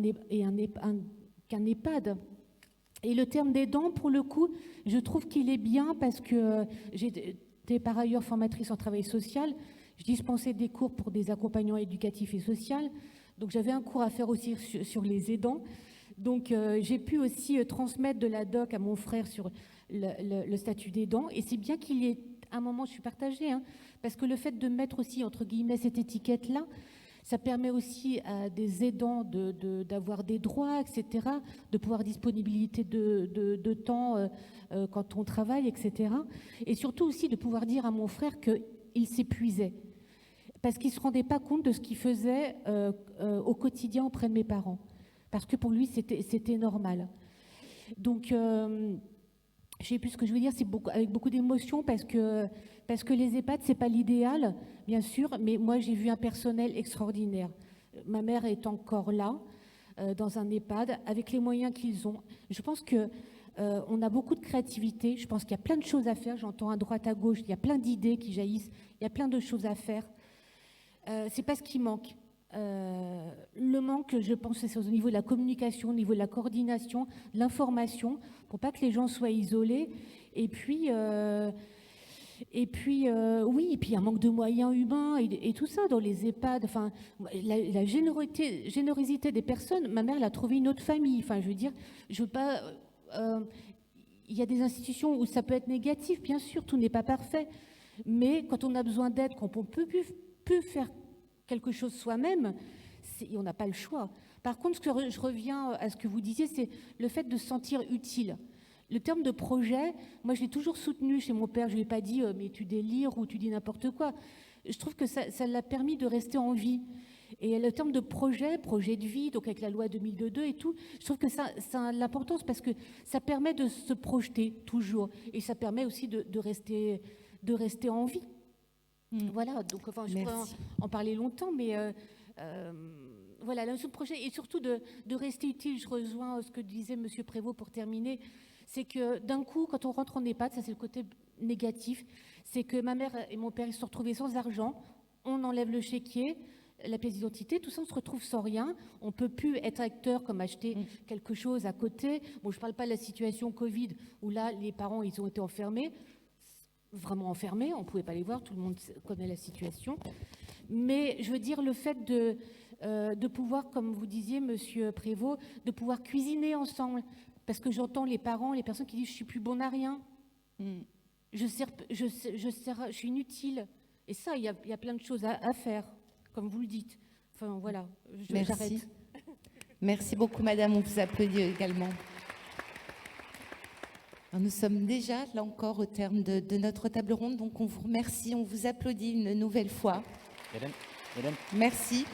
qu'un EHPAD. Et le terme d'aidant, pour le coup, je trouve qu'il est bien parce que j'étais par ailleurs formatrice en travail social. Je dispensais des cours pour des accompagnants éducatifs et sociaux. Donc j'avais un cours à faire aussi sur les aidants. Donc j'ai pu aussi transmettre de la doc à mon frère sur le statut d'aidant. Et c'est bien qu'il y ait un moment, je suis partagée, hein, parce que le fait de mettre aussi, entre guillemets, cette étiquette-là, ça permet aussi à des aidants d'avoir des droits, etc., de pouvoir disponibilité de temps quand on travaille, etc. Et surtout aussi de pouvoir dire à mon frère qu'il s'épuisait, parce qu'il ne se rendait pas compte de ce qu'il faisait au quotidien auprès de mes parents. Parce que pour lui, c'était normal. Donc, je ne sais plus ce que je veux dire, c'est avec beaucoup d'émotion, parce que les EHPAD, ce n'est pas l'idéal, bien sûr, mais moi, j'ai vu un personnel extraordinaire. Ma mère est encore là, dans un EHPAD, avec les moyens qu'ils ont. Je pense qu'on a beaucoup de créativité, je pense qu'il y a plein de choses à faire, j'entends à droite, à gauche, il y a plein d'idées qui jaillissent, il y a plein de choses à faire. Ce n'est pas ce qui manque. Le manque, je pense, c'est au niveau de la communication, au niveau de la coordination, de l'information, pour pas que les gens soient isolés. Et puis oui, et puis un manque de moyens humains et tout ça dans les EHPAD. Enfin, la générosité des personnes. Ma mère, elle a trouvé une autre famille. Enfin, je veux dire, je veux pas. Il y a des institutions où ça peut être négatif, bien sûr, tout n'est pas parfait. Mais quand on a besoin d'aide, quand on peut plus faire quelque chose soi-même, on n'a pas le choix. Par contre, je reviens à ce que vous disiez, c'est le fait de se sentir utile. Le terme de projet, moi je l'ai toujours soutenu chez mon père, je ne lui ai pas dit mais tu délires ou tu dis n'importe quoi. Je trouve que ça l'a permis de rester en vie. Et le terme de projet de vie, donc avec la loi 2002 et tout, je trouve que ça a l'importance parce que ça permet de se projeter toujours. Et ça permet aussi de rester en vie. Voilà, donc enfin, je pourrais en parler longtemps, mais voilà, la notion de projet et surtout de rester utile. Je rejoins ce que disait M. Prévost pour terminer, c'est que d'un coup, quand on rentre en EHPAD, ça c'est le côté négatif, c'est que ma mère et mon père ils se sont retrouvés sans argent, on enlève le chéquier, la pièce d'identité, tout ça on se retrouve sans rien, on ne peut plus être acteur comme acheter quelque chose à côté. Bon, je ne parle pas de la situation Covid où là les parents ils ont été enfermés, vraiment enfermés, on ne pouvait pas les voir, tout le monde connaît la situation. Mais je veux dire, le fait de pouvoir, comme vous disiez, Monsieur Prévost, de pouvoir cuisiner ensemble, parce que j'entends les parents, les personnes qui disent « je suis plus bon à rien, je suis inutile ». Et ça, il y a plein de choses à faire, comme vous le dites. Enfin, voilà, j'arrête. Merci beaucoup, madame, on vous applaudit également. Alors, nous sommes déjà, là encore, au terme de notre table ronde, donc on vous remercie, on vous applaudit une nouvelle fois. Madame, merci.